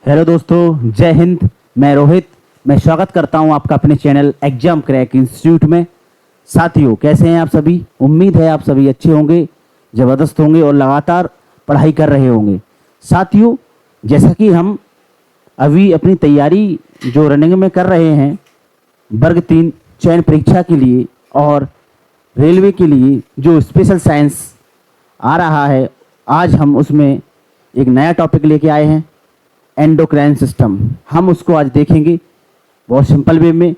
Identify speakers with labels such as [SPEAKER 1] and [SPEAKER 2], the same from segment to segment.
[SPEAKER 1] Hello दोस्तों, जय हिंद। मैं रोहित। मैं स्वागत करता हूं आपका अपने चैनल एग्जाम क्रैक इंस्टीट्यूट में। साथियों, कैसे हैं आप सभी? उम्मीद है आप सभी अच्छे होंगे, ज़बरदस्त होंगे और लगातार पढ़ाई कर रहे होंगे। साथियों, जैसा कि हम अभी अपनी तैयारी जो रनिंग में कर रहे हैं वर्ग 3 चयन परीक्षा के लिए और रेलवे के लिए जो स्पेशल साइंस आ रहा है, आज हम उसमें एक नया टॉपिक लेके आए हैं, एंडोक्राइन सिस्टम। हम उसको आज देखेंगे बहुत सिंपल वे में।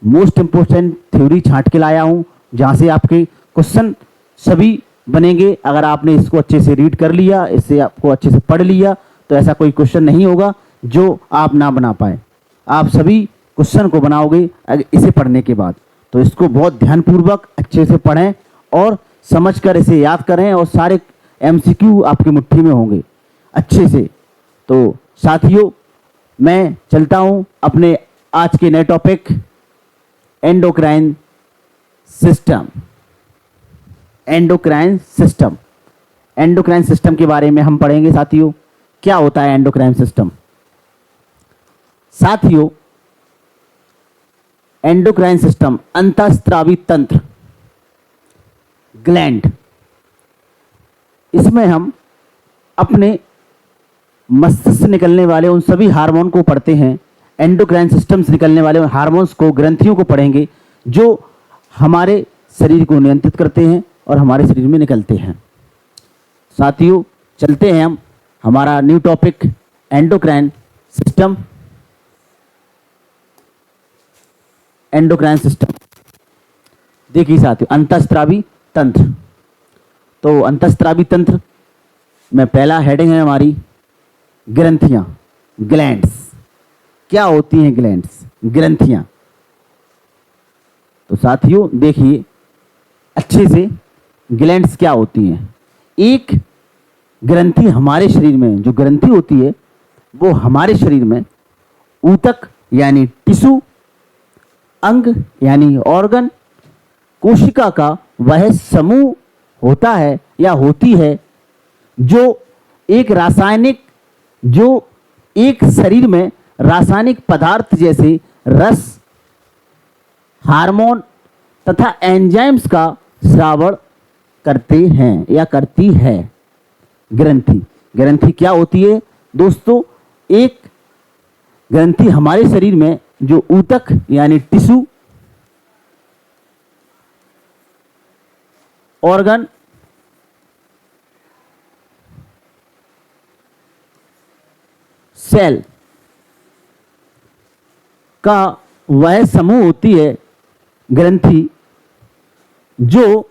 [SPEAKER 1] मोस्ट इम्पोर्टेंट थ्योरी छांट के लाया हूँ, जहाँ से आपके क्वेश्चन सभी बनेंगे। अगर आपने इसको अच्छे से रीड कर लिया, इससे आपको अच्छे से पढ़ लिया, तो ऐसा कोई क्वेश्चन नहीं होगा जो आप ना बना पाए। आप सभी क्वेश्चन को बनाओगे इसे पढ़ने के बाद। तो इसको बहुत ध्यानपूर्वक अच्छे से पढ़ें और समझकर इसे याद करें, और सारे MCQ आपकी मुट्ठी में होंगे अच्छे से। तो साथियों, मैं चलता हूं अपने आज के नए topic endocrine system. Endocrine system, endocrine system के बारे में हम पढ़ेंगे। साथियों, क्या होता है एंडोक्राइन सिस्टम? साथियों, एंडोक्राइन सिस्टम अंतःस्रावी तंत्र, ग्लैंड, इसमें हम अपने मस्तिष्क से निकलने वाले उन सभी हार्मोन को पढ़ते हैं। एंडोक्राइन सिस्टम से निकलने वाले हार्मोन्स को, ग्रंथियों को पढ़ेंगे जो हमारे शरीर को नियंत्रित करते हैं और हमारे शरीर में निकलते हैं। साथियों, चलते हैं हम हमारा new topic endocrine system. Endocrine system देखिए साथियों, अंतःस्रावी तंत्र। तो अंतःस्रावी तंत्र में पहला हेडिंग है हमारी ग्रंथियां, ग्लैंड्स। क्या होती हैं ग्लैंड्स? ग्रंथियां। तो साथियों देखिए अच्छे से, ग्लैंड्स क्या होती हैं। एक ग्रंथि हमारे शरीर में, जो ग्रंथि होती है वो हमारे शरीर में ऊतक यानी टिश्यू, अंग यानी ऑर्गन, कोशिका का वह समूह होता है या होती है जो एक शरीर में रासायनिक पदार्थ जैसे रस, हार्मोन तथा एंजाइम्स का स्रावण करते हैं या करती है। ग्रंथि, ग्रंथि क्या होती है दोस्तों? एक ग्रंथि हमारे शरीर में जो ऊतक यानी टिश्यू, ऑर्गन, सेल का वह समूह होती है ग्रंथि जो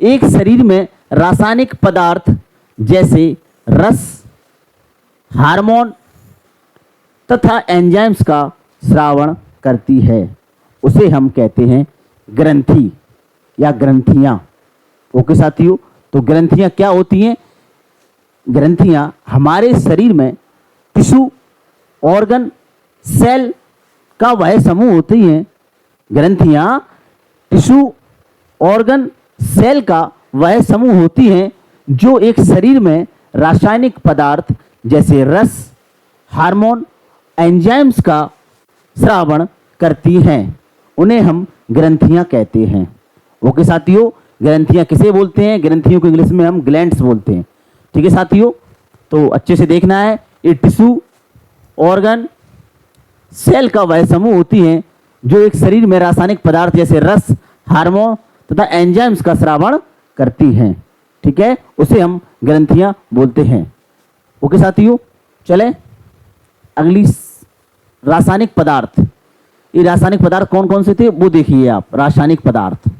[SPEAKER 1] एक शरीर में रासायनिक पदार्थ जैसे रस, हार्मोन तथा एंजाइम्स का स्रावण करती है। उसे हम कहते हैं ग्रंथि या ग्रंथियां। ओके साथियों, तो ग्रंथियां क्या होती हैं? ग्रंथियां हमारे शरीर में टिश्यू, ऑर्गन, सेल का वह समूह होती हैं। ग्रंथियां टिश्यू, ऑर्गन, सेल का वह समूह होती हैं जो एक शरीर में रासायनिक पदार्थ जैसे रस, हार्मोन, एंजाइम्स का स्रावण करती हैं। उन्हें हम ग्रंथियां कहते हैं। ओके साथियों, ग्रंथियां किसे बोलते हैं? ग्रंथियों को इंग्लिश में हम ग्लैंड्स बोलते हैं। ठीक है साथियों, तो अच्छे से देखना है। ये टिश्यू, ऑर्गन, सेल का वह समूह होती हैं जो एक शरीर में रासायनिक पदार्थ जैसे रस, हार्मोन तथा एंजाइम्स का स्रावण करती हैं। ठीक है, उसे हम ग्रंथियां बोलते हैं। ओके साथियों, चले अगली रासायनिक पदार्थ। ये रासायनिक पदार्थ कौन कौन से थे वो देखिए आप। रासायनिक पदार्थ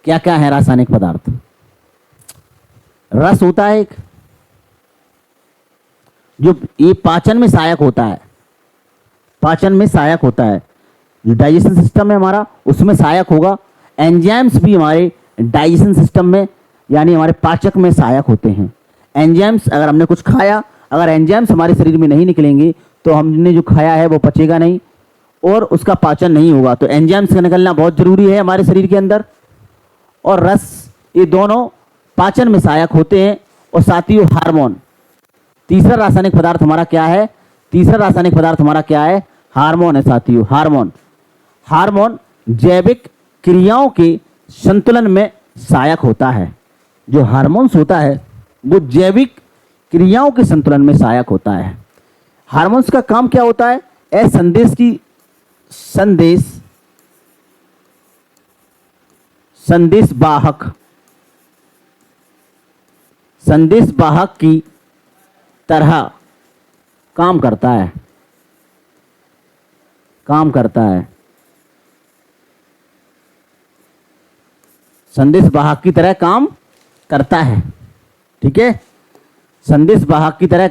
[SPEAKER 1] क्या क्या है? रासायनिक पदार्थ, रस होता है एक, जो ये पाचन में सहायक होता है। पाचन में सहायक होता है, जो डाइजेशन सिस्टम है हमारा उसमें सहायक होगा। एंजाइम्स भी हमारे डाइजेशन सिस्टम में यानी हमारे पाचक में सहायक होते हैं। एंजाइम्स, अगर हमने कुछ खाया, अगर एंजाइम्स हमारे शरीर में नहीं निकलेंगे तो हमने जो खाया है वो पचेगा नहीं और उसका पाचन नहीं होगा। तो एंजाइम्स का निकलना बहुत जरूरी है हमारे शरीर के अंदर। और रस, ये दोनों पाचन में सहायक होते हैं। और साथियों हार्मोन, तीसरा रासायनिक पदार्थ हमारा क्या है? तीसरा रासायनिक पदार्थ हमारा क्या है? हार्मोन है साथियों, हार्मोन। हार्मोन जैविक क्रियाओं के संतुलन में सहायक होता है। जो हार्मोन्स होता है वो जैविक क्रियाओं के संतुलन में सहायक होता है। हार्मोन्स का काम क्या होता है? संदेश वाहक की तरह काम करता है, संदेश वाहक की तरह काम करता है। ठीक है, संदेश वाहक की तरह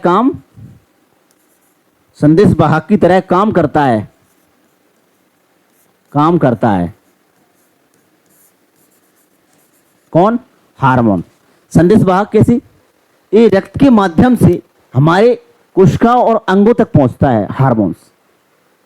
[SPEAKER 1] काम करता है। कौन? हार्मोन। संदेश वाहक कैसे? ये रक्त के माध्यम से हमारे कोशिकाओं और अंगों तक पहुंचता है। हार्मोन्स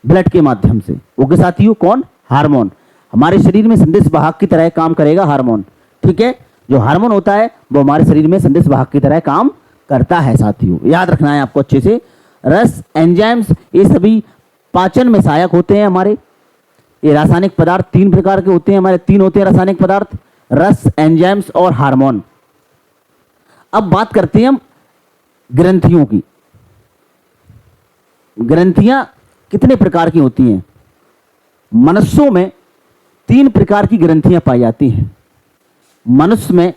[SPEAKER 1] ब्लड के माध्यम से। ओके साथियों, कौन? हार्मोन। हमारे शरीर में संदेश वाहक की तरह काम करेगा हार्मोन। ठीक है, जो हार्मोन होता है वो हमारे शरीर में संदेश वाहक की तरह काम करता है साथियों, याद रखना है आपको अच्छे से। रस, एंजाइम्स, ये सभी पाचन में सहायक होते हैं हमारे। ये रासायनिक पदार्थ 3 प्रकार के होते हैं हमारे, 3 होते हैं रासायनिक पदार्थ, रस, एंजाइम्स और हार्मोन। अब बात करते हैं हम ग्रंथियों की। ग्रंथियां कितने प्रकार की होती हैं? मनुष्यों में 3 प्रकार की ग्रंथियां पाई जाती हैं। मनुष्य में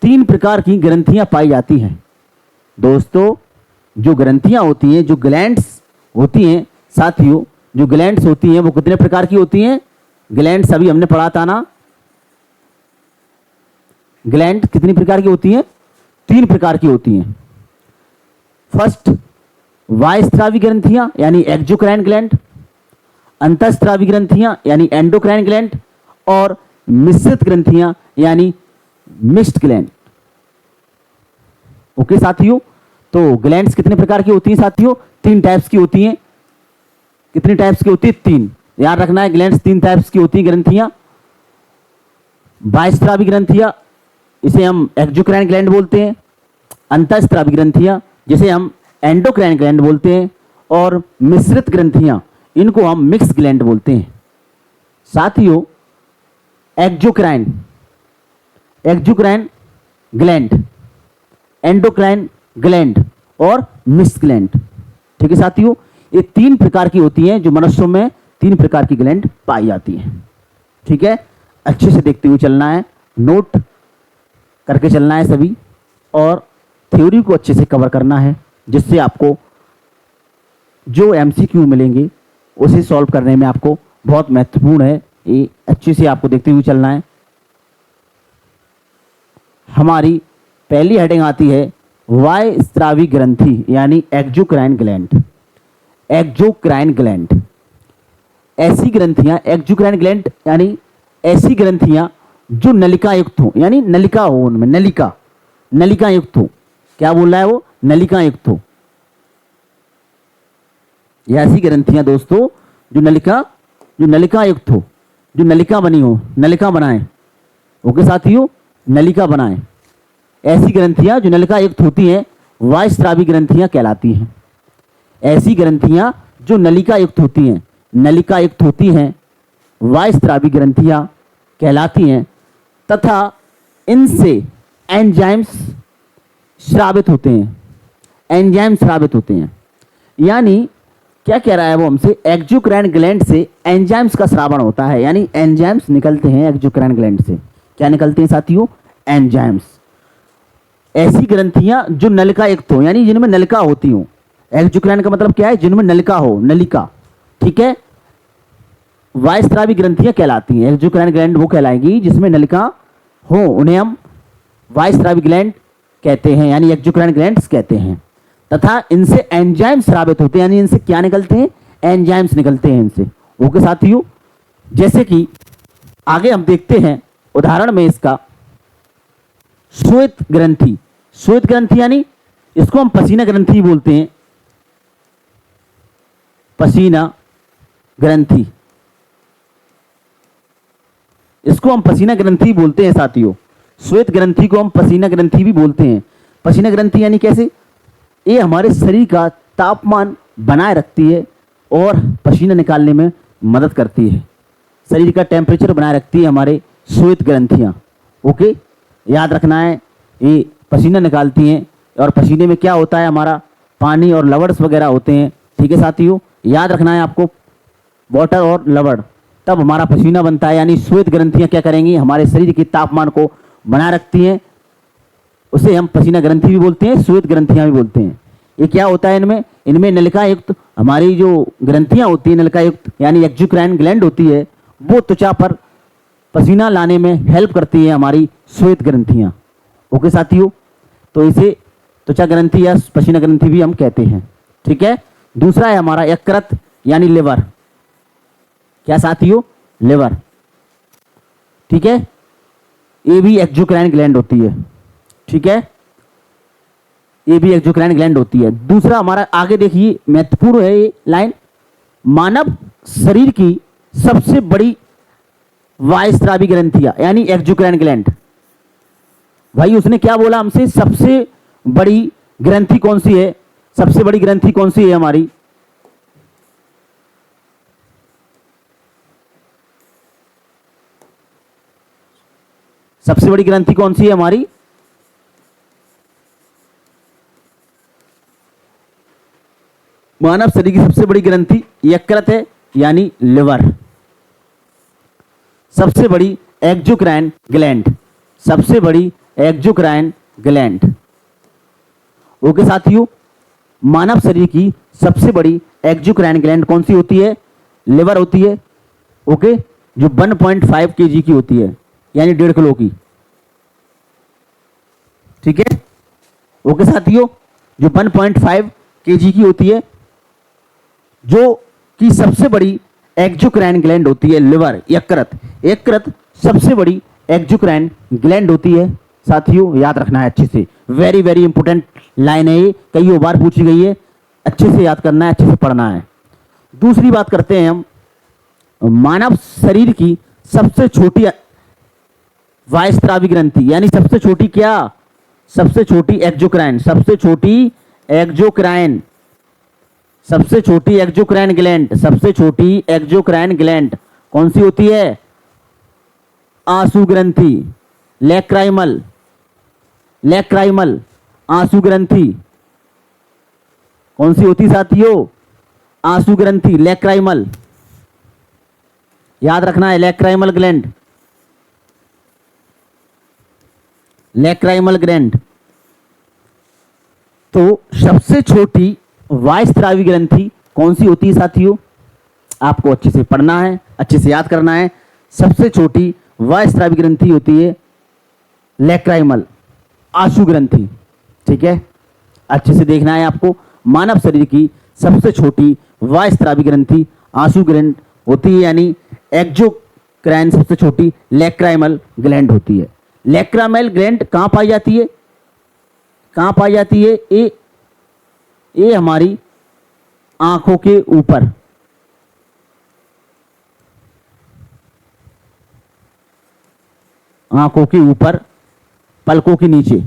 [SPEAKER 1] 3 प्रकार की ग्रंथियां पाई जाती हैं दोस्तों। जो ग्रंथियां होती हैं, जो ग्लैंड्स होती हैं साथियों, जो ग्लैंड्स होती हैं वो कितने प्रकार की होती हैं? ग्लैंड्स अभी हमने पढ़ा था ना। ग्लैंड कितनी प्रकार की होती हैं? 3 प्रकार की होती हैं। फर्स्ट, वायस्रावी ग्रंथियां यानी एक्सोक्राइन ग्लैंड, अंतःस्रावी ग्रंथियां यानी एंडोक्राइन ग्लैंड, और मिश्रित ग्रंथियां यानी मिक्स्ड ग्लैंड। ओके साथियों, तो ग्लैंड्स कितने प्रकार की होती हैं साथियों? 3 टाइप्स की होती हैं। कितनी टाइप्स की होती है? 3। याद रखना है, ग्लैंड्स 3 टाइप्स की होती हैं ग्रंथियां। वायस्रावी ग्रंथियां, इसे हम एक्सोक्राइन ग्लैंड बोलते हैं। अंतःस्रावी ग्रंथियां, जिसे हम एंडोक्राइन ग्लैंड बोलते हैं। और मिश्रित ग्रंथियां, इनको हम मिक्स ग्लैंड बोलते हैं साथियों। एक्सोक्राइन ग्लैंड, एंडोक्राइन ग्लैंड और मिक्स ग्लैंड। ठीक है साथियों, ये 3 प्रकार की होती हैं। जो मनुष्यों में 3 प्रकार की ग्लैंड पाई जाती हैं। ठीक है, अच्छे से देखते हुए चलना है, नोट करके चलना है सभी, और थ्योरी को अच्छे से कवर करना है, जिससे आपको जो एमसीक्यू मिलेंगे उसे सॉल्व करने में आपको बहुत महत्वपूर्ण है। ये अच्छे से आपको देखते हुए चलना है। हमारी पहली हेडिंग आती है वायस्रावी ग्रंथि यानी एक्सोक्राइन ग्लैंड। एक्सोक्राइन ग्लैंड ऐसी ग्रंथियां, एक्सोक्राइन ग्लैंड यानी ऐसी ग्रंथियां जो नलिका युक्त हो, यानी नलिका हो, उनमें नलिका युक्त हो। क्या बोल रहा है वो? नलिका युक्त हो। ये ऐसी ग्रंथियां दोस्तों जो नलिका युक्त हो, जो नलिका बनी हो, नलिका बनाए। ओके साथियों, नलिका बनाए। ऐसी ग्रंथियां जो नलिका युक्त होती हैं वायस्रावी ग्रंथियां कहलाती हैं। ऐसी ग्रंथियां जो नलिका युक्त होती हैं वायस्रावी ग्रंथियां कहलाती हैं, तथा इनसे एंजाइम्स स्रावित होते हैं। यानी क्या कह रहा है वो हमसे? एक्सोक्राइन ग्लैंड से एंजाइम्स का स्रावण होता है, यानी एंजाइम्स निकलते हैं एक्सोक्राइन ग्लैंड से। क्या निकलते हैं साथियों? एंजाइम्स। ऐसी ग्रंथियां जो नलिका युक्त हो, यानी जिनमें नलिका होती हो। एक्सोक्राइन का मतलब क्या है? जिनमें नलिका हो, नलिका। ठीक है, वायस्रावी ग्रंथियां कहलाती हैं। एक्सोक्राइन ग्लैंड वो कहलाएगी जिसमें नलिका हो, उन्हें हम वायस्रावी ग्लैंड कहते हैं, यानी एक्सोक्राइन ग्लैंड्स कहते हैं। तथा इनसे एंजाइम्स स्रावित होते हैं, यानी इनसे क्या निकलते हैं? एंजाइम्स निकलते हैं इनसे। ओके साथियों, जैसे कि आगे हम देखते हैं उदाहरण में इसका श्वेत ग्रंथि। श्वेत ग्रंथि यानी इसको हम पसीना ग्रंथि बोलते हैं। पसीना ग्रंथि, इसको हम पसीना ग्रंथि बोलते हैं साथियों। श्वेत ग्रंथि को हम पसीना ग्रंथि भी बोलते हैं। पसीना ग्रंथि यानी कैसे? ये हमारे शरीर का तापमान बनाए रखती है और पसीना निकालने में मदद करती है। शरीर का टेम्परेचर बनाए रखती है हमारे श्वेत ग्रंथियाँ। ओके, याद रखना है, ये पसीना निकालती हैं और पसीने में क्या होता है, हमारा पानी और लवड्स वगैरह होते हैं। ठीक है साथियों, याद रखना है आपको, वाटर और लवड़, तब हमारा पसीना बनता है। यानी श्वेत ग्रंथियाँ क्या करेंगी, हमारे शरीर के तापमान को बनाए रखती हैं। उसे हम पसीना ग्रंथि भी बोलते हैं, श्वेत ग्रंथियाँ भी बोलते हैं। ये क्या होता है, इनमें इनमें नलिका युक्त हमारी जो ग्रंथियाँ होती हैं, नलिका युक्त यानी एक्जुक्राइन ग्लैंड होती है, वो त्वचा पर पसीना लाने में हेल्प करती है हमारी श्वेत ग्रंथियाँ। ओके साथियों, तो इसे त्वचा ग्रंथि या पसीना ग्रंथि भी हम कहते हैं। ठीक है, दूसरा है हमारा यकृत यानी लिवर। क्या साथियों, लिवर। ठीक है, ये भी एक्जुक्राइन ग्लैंड होती है। ठीक है, ये भी एक्जुक्राइन ग्लैंड होती है। दूसरा हमारा आगे देखिए, महत्वपूर्ण है ये लाइन, मानव शरीर की सबसे बड़ी वायस्रावी ग्रंथियां यानी एक्जुक्राइन ग्लैंड। भाई उसने क्या बोला हमसे, सबसे बड़ी ग्रंथि कौन सी है, सबसे बड़ी ग्रंथि कौन सी है हमारी, सबसे बड़ी ग्रंथि कौन सी है हमारी, मानव शरीर की सबसे बड़ी ग्रंथि यकृत है यानी लिवर। सबसे बड़ी एक्जुक्राइन ग्लैंड, सबसे बड़ी एक्जुक्राइन ग्लैंड। ओके साथियों, मानव शरीर की सबसे बड़ी एक्जुक्राइन ग्लैंड कौन सी होती है, लिवर होती है। ओके, जो 1.5 kg की होती है यानी 1.5 किलो की। ठीक है, ओके साथियों, जो 1.5 kg की होती है, जो कि सबसे बड़ी एक्जुक्राइन ग्लैंड होती है लिवर, यकृत। यकृत सबसे बड़ी एक्जुक्राइन ग्लैंड होती है साथियों, याद रखना है अच्छे से। वेरी वेरी इंपॉर्टेंट लाइन है ये, कई बार पूछी गई है, अच्छे से याद करना है, अच्छे से पढ़ना है। दूसरी बात करते हैं हम, मानव शरीर की सबसे छोटी वायस्रावी ग्रंथि यानी सबसे छोटी क्या, सबसे छोटी एक्जुक्राइन, सबसे छोटी एक्जुक्राइन, सबसे छोटी एक्जुक्राइन ग्लैंड, सबसे छोटी एक्जुक्राइन ग्लैंड कौन सी होती है, आंसू ग्रंथि, लैक्राइमल, लैक्राइमल आंसू ग्रंथि कौन सी होती साथियों, आंसू ग्रंथि, लैक्राइमल। याद रखना है, लैक्राइमल ग्लैंड, लैक्राइमल ग्लैंड। तो सबसे छोटी वायस्रावी ग्रंथि कौन सी होती है साथियों, आपको अच्छे से पढ़ना है, अच्छे से याद करना है। सबसे छोटी वायस्रावी ग्रंथि होती है लैक्राइमल, आंसू ग्रंथि। ठीक है, अच्छे से देखना है आपको, मानव शरीर की सबसे छोटी वायस्रावी ग्रंथि आंसू ग्लैंड होती है यानी एक्जुक्राइन सबसे छोटी लैक्राइमल ग्लैंड होती है। लैक्राइमल ग्लैंड कहाँ पाई जाती है, कहाँ पाई जाती है, ये हमारी आंखों के ऊपर, आंखों के ऊपर, पलकों के नीचे।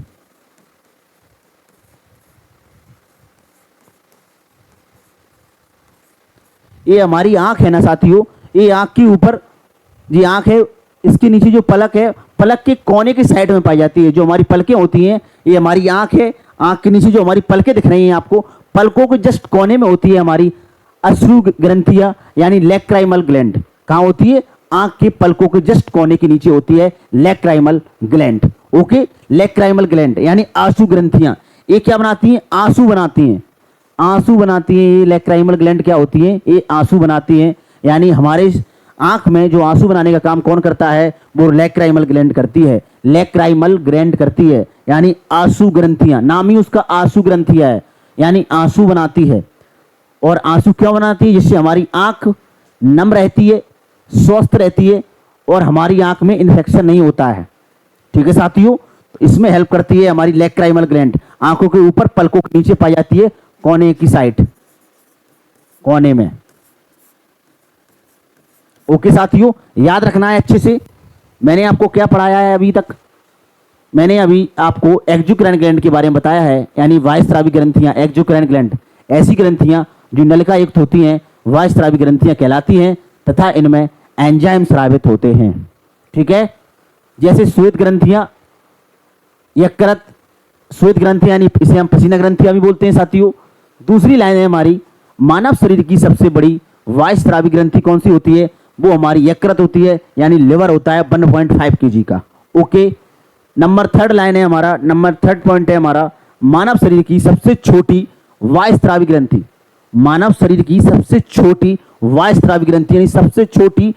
[SPEAKER 1] ये हमारी आंख है ना साथियों, ये आंख के ऊपर जी आंख है, इसके नीचे जो पलक है, पलक के कोने के साइड में पाई जाती है। जो हमारी पलकें होती हैं, ये हमारी आंख है, आंख के नीचे जो हमारी पलकें दिख रही हैं आपको, पलकों के जस्ट कोने में होती है हमारी अश्रु ग्रंथियां यानी लैक्राइमल ग्लैंड। कहाँ होती है, आंख के पलकों के जस्ट कोने के नीचे होती है lacrimal gland. Okay, lacrimal gland यानी आंसू ग्रंथियां, ये क्या बनाती हैं, आंसू बनाती हैं, आंसू बनाती हैं। ये लैक्राइमल ग्लैंड क्या होती है, ये आंसू बनाती हैं। यानी हमारे आंख में जो आंसू बनाने का काम कौन करता है, वो लैक्राइमल ग्लैंड करती है, लैक्राइमल ग्लैंड करती है। यानी आंसू ग्रंथियां, नाम ही उसका आंसू ग्रंथियां है, यानी आंसू बनाती है। और आंसू क्यों बनाती है, जिससे हमारी आंख नम रहती है, स्वस्थ रहती है और हमारी आंख में इन्फेक्शन नहीं होता है। ठीक है साथियों, तो इसमें हेल्प करती है हमारी लैक्राइमल ग्लैंड, आंखों के ऊपर पलकों के नीचे पाई जाती है, कोने की साइड, कोने में। ओके साथियों, याद रखना है अच्छे से, मैंने आपको क्या पढ़ाया है अभी तक, मैंने अभी आपको एक्सोक्राइन ग्लैंड के बारे में बताया है, यानी वायस्रावी ग्रंथियां, एक्सोक्राइन ग्लैंड ऐसी ग्रंथियां जो नलिका युक्त होती हैं, वायस्रावी ग्रंथियां कहलाती हैं तथा इनमें एंजाइम स्रावित होते हैं। ठीक है, जैसे श्वेत ग्रंथियां, यकृत, श्वेत ग्रंथियां यानी इसे हम पसीना ग्रंथियां भी बोलते हैं साथियों। दूसरी लाइन है हमारी, मानव शरीर की सबसे बड़ी वायस्रावी ग्रंथि कौन सी होती है? वो हमारी यकृत होती है, यानी लिवर होता है 1.5 kg का। ओके, नंबर थर्ड लाइन है हमारा, नंबर थर्ड पॉइंट है हमारा, मानव शरीर की सबसे छोटी वायस्रावी ग्रंथि, मानव शरीर की सबसे छोटी वायस्रावी ग्रंथि यानी सबसे छोटी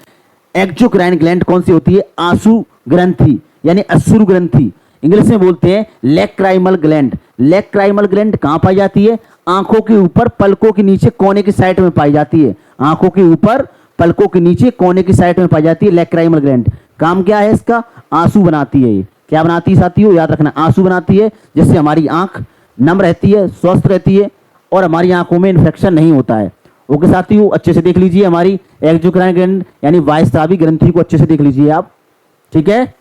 [SPEAKER 1] एक्सोक्राइन ग्लैंड कौन सी होती है? आंसू ग्रंथि यानी अश्रु ग्रंथि, इंग्लिश में बोलते हैं लैक्राइमल ग्लैंड। लैक्राइमल ग्लैंड कहां पाई जाती है? आंखों के ऊपर पलकों के नीचे कोने की साइड में पाई जाती है। आंखों के ऊपर पलकों के नीचे कोने की साइड में पाई जाती है लैक्राइमल ग्लैंड। काम क्या है इसका? आंसू बनाती है। ये क्या बनाती है साथियों? याद रखना, आंसू बनाती है, जिससे हमारी आंख नम रहती है, स्वस्थ रहती है और हमारी आंखों में इन्फेक्शन नहीं होता है। ओके साथियों, अच्छे से देख लीजिए हमारी एक्सोक्राइन ग्लैंड यानी वायस्रावी ग्रंथि को अच्छे से देख लीजिए आप। ठीक है,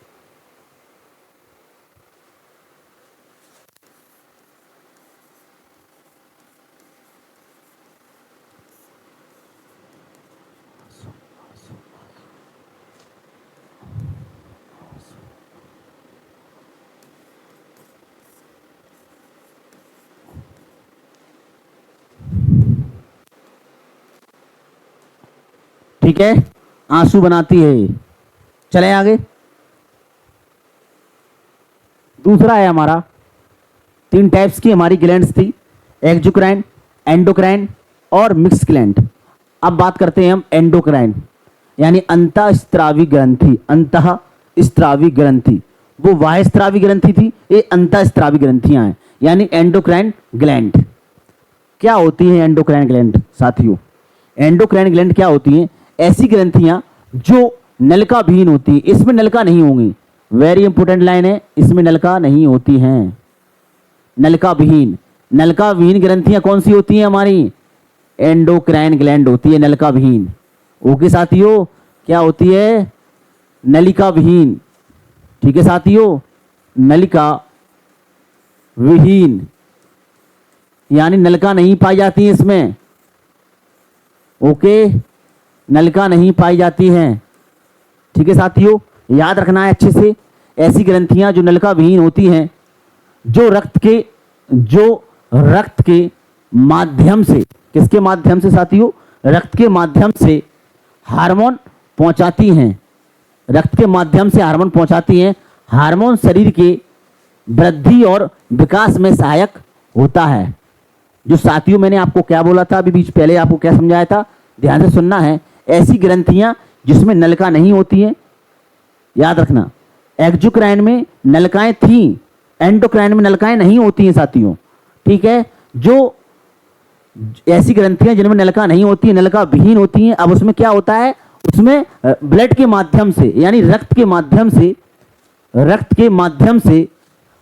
[SPEAKER 1] ठीक है, आंसू बनाती है। चले आगे, दूसरा है हमारा, 3 टाइप्स की हमारी ग्लैंड्स थी, एक्सोक्राइन, एंडोक्राइन और मिक्स ग्लैंड। अब बात करते हैं हम एंडोक्राइन यानी अंतःस्रावी ग्रंथि। अंतःस्रावी ग्रंथि, वो बाह्यस्रावी ग्रंथि थी, ये अंतःस्रावी ग्रंथियां हैं यानी एंडोक्राइन ग्लैंड। क्या होती है एंडोक्राइन ग्लैंड साथियों? एंडोक्राइन ग्लैंड क्या होती है? ऐसी ग्रंथियां जो नलिका विहीन होती है, इसमें नलिका नहीं होंगी। वेरी इंपॉर्टेंट लाइन है, इसमें नलिका नहीं होती हैं। नलिका विहीन, नलिका विहीन ग्रंथियां कौन सी होती हैं हमारी? एंडोक्राइन ग्लैंड होती है नलिका विहीन। ओके साथियों, क्या होती है? नलिका विहीन। ठीक है साथियों, नलिका विहीन यानी नलिका नहीं पाई जाती है इसमें। ओके, नलिका नहीं पाई जाती हैं। ठीक है साथियों, याद रखना है अच्छे से, ऐसी ग्रंथियां जो नलिका विहीन होती हैं, जो रक्त के माध्यम से, किसके माध्यम से साथियों? रक्त के माध्यम से हार्मोन पहुंचाती हैं। रक्त के माध्यम से हार्मोन पहुंचाती हैं। हार्मोन शरीर के वृद्धि और विकास में सहायक होता है। जो साथियों मैंने आपको क्या बोला था अभी बीच पहले, आपको क्या समझाया था, ध्यान से सुनना है। ऐसी ग्रंथियां जिसमें नलिका नहीं होती हैं, याद रखना, एक्सोक्राइन में नलिकाएं थी, एंडोक्राइन में नलिकाएं नहीं होती हैं साथियों। ठीक है, जो ऐसी ग्रंथियां जिनमें नलिका नहीं होती है, नलिका विहीन होती हैं, अब उसमें क्या होता है? उसमें ब्लड के माध्यम से यानी रक्त के माध्यम से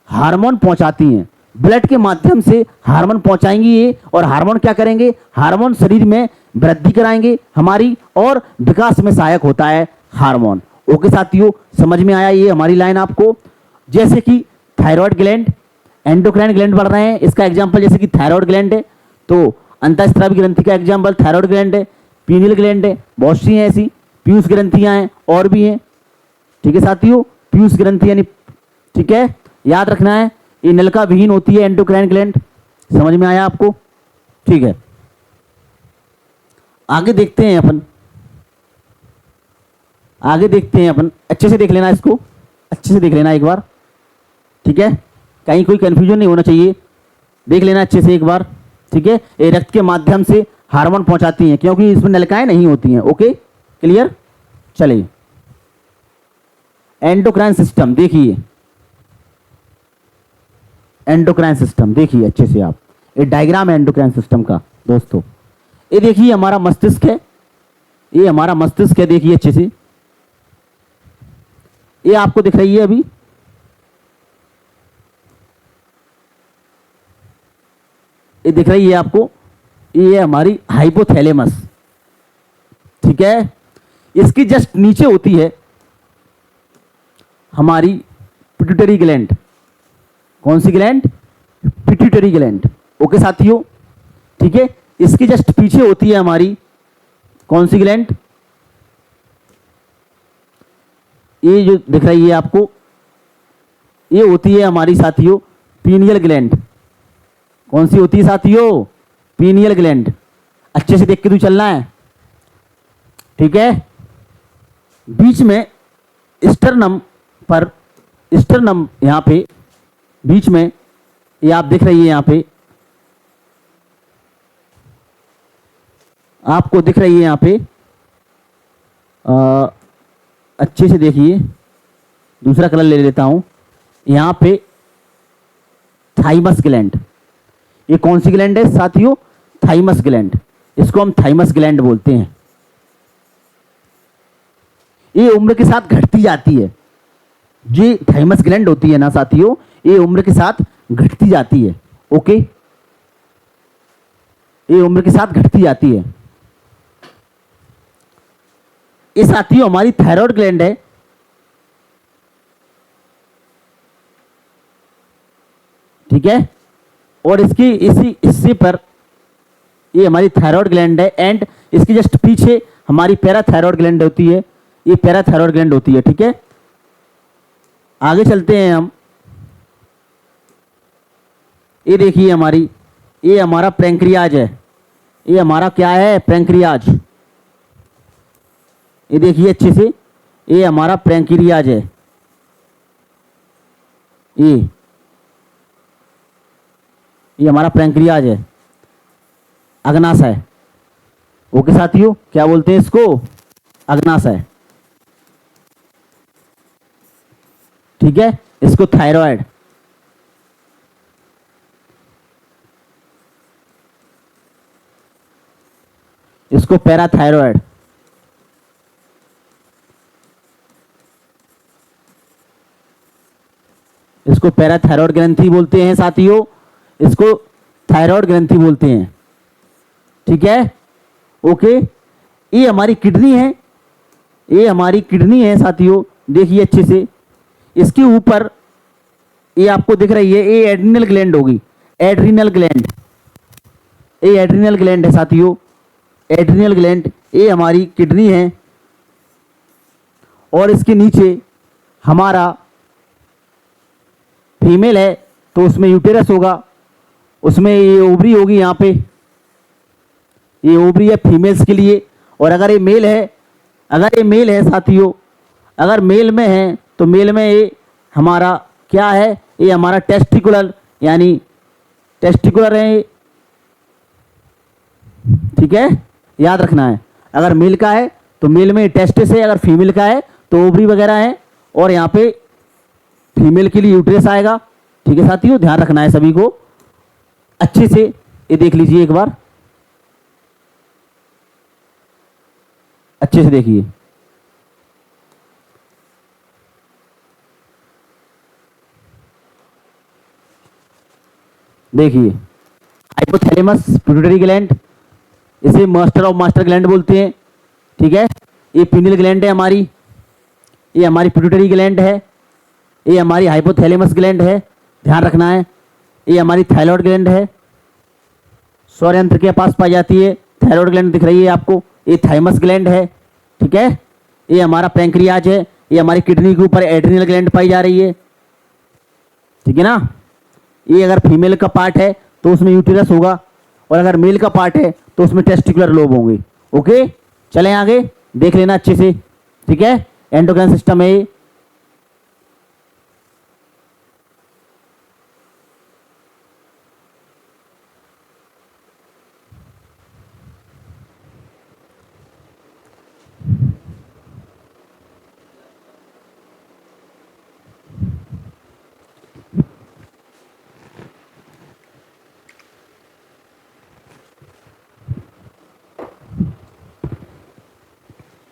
[SPEAKER 1] हार्मोन पहुंचाती हैं। ब्लड के माध्यम से हार्मोन पहुंचाएंगी ये, और हार्मोन क्या करेंगे? हार्मोन शरीर में वृद्धि कराएंगे हमारी, और विकास में सहायक होता है हार्मोन। ओके साथियों, समझ में आया ये हमारी लाइन आपको? जैसे कि थायराइड ग्लैंड, एंडोक्राइन ग्लैंड बढ़ रहे हैं, इसका एग्जांपल जैसे कि थायराइड ग्लैंड है, तो अंतःस्रावी ग्रंथि का एग्जांपल थायराइड ग्लैंड है, पीनियल ग्लैंड है, बहुत सी हैं ऐसी, पीयूष ग्रंथियां हैं और भी हैं। ठीक है साथियों, पीयूष ग्रंथि यानी, ठीक है, याद रखना है, ये नलिका विहीन होती है एंडोक्राइन ग्लैंड। समझ में आया आपको? ठीक है, आगे देखते हैं अपन, अच्छे से देख लेना, इसको अच्छे से देख लेना एक बार। ठीक है, कहीं कोई कंफ्यूजन नहीं होना चाहिए, देख लेना अच्छे से एक बार। ठीक है, ये रक्त के माध्यम से हार्मोन पहुंचाती हैं क्योंकि इसमें नलिकाएं नहीं होती हैं। Okay, clear? चलिए, एंडोक्राइन सिस्टम देखिए, एंडोक्राइन सिस्टम देखिए अच्छे से आप, ये डायग्राम है एंडोक्राइन सिस्टम का दोस्तों। ये देखिए हमारा मस्तिष्क है, ये हमारा मस्तिष्क है, देखिए अच्छे से, ये आपको दिख रही है अभी, ये दिख रही है आपको, ये हमारी हाइपोथैलेमस। ठीक है, इसकी जस्ट नीचे होती है हमारी पिट्यूटरी ग्लैंड। कौन सी ग्लैंड? Pituitary gland. ओके साथियों, ठीक है। इसके जस्ट पीछे होती है हमारी कौन सी ग्लैंड? ये जो दिख रही है आपको, ये होती है हमारी साथियों पीनियल ग्लैंड। कौन सी होती है साथियों? Pineal gland. अच्छे से देख के तू चलना है, ठीक है। बीच में स्टर्नम पर, स्टर्नम यहां पे बीच में, ये आप दिख रही है यहां पे, आपको दिख रही है यहां पे, अच्छे से देखिए, दूसरा कलर ले लेता हूं। यहां पे थाइमस ग्लैंड। ये कौन सी ग्लैंड है साथियों? Thymus gland. इसको हम थाइमस ग्लैंड बोलते हैं। ये उम्र के साथ घटती जाती है। ये थाइमस ग्लैंड होती है ना साथियों, ये उम्र के साथ घटती जाती है। ओके, ये उम्र के साथ घटती जाती है। ये साथियों हमारी थायराइड ग्लैंड है। ठीक है, और इसकी इसी हिस्से पर ये हमारी थायराइड ग्लैंड है, एंड इसकी जस्ट पीछे हमारी पैराथायराइड ग्लैंड होती है। ये पैराथायराइड ग्लैंड होती है। ठीक है, आगे चलते हैं हम। ये देखिए हमारी, ये हमारा पैंक्रियाज है। ये हमारा क्या है? पैंक्रियाज। ये देखिए अच्छे से, ये हमारा पैंक्रियाज है। ये हमारा पैंक्रियाज है, अग्नाशय। ओके साथियों, क्या बोलते हैं इसको? अग्नाशय। ठीक है, इसको थायराइड। इसको पैराथायराइड। इसको पैराथायराइड ग्रंथि बोलते हैं साथियों, इसको थायराइड ग्रंथि बोलते हैं। ठीक है, ओके। ये हमारी किडनी है, ये हमारी किडनी है साथियों, देखिए अच्छे से। इसके ऊपर ये आपको दिख रही है, ये एड्रिनल ग्लैंड होगी, एड्रिनल ग्लैंड। ये एड्रिनल ग्लैंड है साथियों, एड्रिनल ग्लैंड। ये हमारी किडनी है, और इसके नीचे हमारा फीमेल है तो उसमें यूटेरस होगा, उसमें ये ओवरी होगी। यहाँ पे ये ओवरी है फीमेल्स के लिए। और अगर ये मेल है, अगर ये मेल है साथियों, अगर मेल में है तो मेल में ये हमारा क्या है? ये हमारा टेस्टिकुलर, यानी टेस्टिकुलर है ये। ठीक है, याद रखना है। अगर मेल का है तो मेल में टेस्टिस है, अगर फीमेल का है तो ओवरी वगैरह है, और यहाँ पे फीमेल के लिए यूट्रस आएगा। ठीक है साथियों, ध्यान रखना है सभी को अच्छे से। ये देख लीजिए एक बार, अच्छे से देखिए। देखिए, हाइपोथैलेमस पिट्यूटरी ग्लैंड, इसे मास्टर ऑफ मास्टर ग्लैंड बोलते हैं। ठीक है, ये पीनियल ग्लैंड है हमारी, ये हमारी पिट्यूटरी ग्लैंड है, ये हमारी हाइपोथैलेमस ग्लैंड है, ध्यान रखना है। ये हमारी थायराइड ग्लैंड है, सौर यंत्र के पास पाई जाती है। थायराइड ग्लैंड दिख रही है आपको, ये थाइमस ग्लैंड है। ठीक है, ये हमारा पैंक्रियाज है, ये हमारी किडनी के ऊपर एड्रिनल ग्लैंड पाई जा रही है। ठीक है ना, ये अगर फीमेल का पार्ट है तो उसमें यूटेरस होगा, और अगर मेल का पार्ट है तो उसमें टेस्टिकुलर लोब होंगे। ओके, चलें आगे, देख लेना अच्छे से। ठीक है, एंडोक्राइन सिस्टम है ये।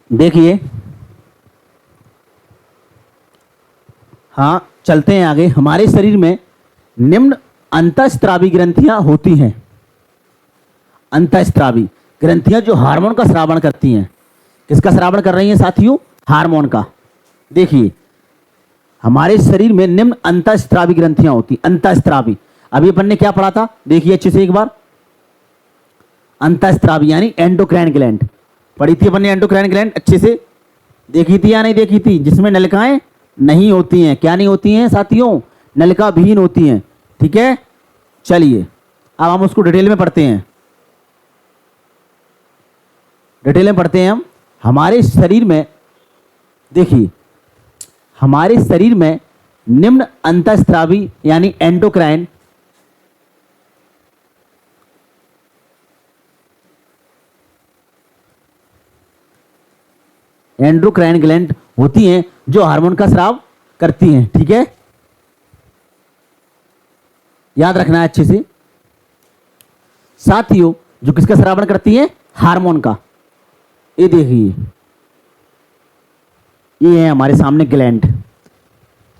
[SPEAKER 1] देखिए, हाँ चलते हैं आगे। हमारे शरीर में निम्न अंतःस्रावी ग्रंथियां होती हैं। अंतःस्रावी ग्रंथियां जो हार्मोन का स्रावण करती हैं। किसका स्रावण कर रही हैं साथियों? हार्मोन का। देखिए, हमारे शरीर में निम्न अंतःस्रावी ग्रंथियां होती, अंतःस्रावी। अभी अपन ने क्या पढ़ा था, देखिए अच्छे से एक बार। अंतःस्रावी यानी एंडोक्राइन ग्लैंड पढ़ी थी अपन ने, एंडोक्राइन ग्लैंड अच्छे से देखी थी या नहीं देखी थी, जिसमें नलिकाएं नहीं होती हैं। क्या नहीं होती हैं साथियों, नलिका विहीन होती हैं। ठीक है, चलिए अब हम उसको डिटेल में पढ़ते हैं, डिटेल में पढ़ते हैं हम। हमारे शरीर में देखिए, हमारे शरीर में निम्न अंतःस्रावी यानी एंडोक्राइन एंडोक्राइन ग्लैंड होती हैं जो हार्मोन का स्राव करती हैं। ठीक है, याद रखना है अच्छे से साथियों, जो किसका स्रावण करती हैं, हार्मोन का। ये देखिए, ये है हमारे सामने ग्लैंड,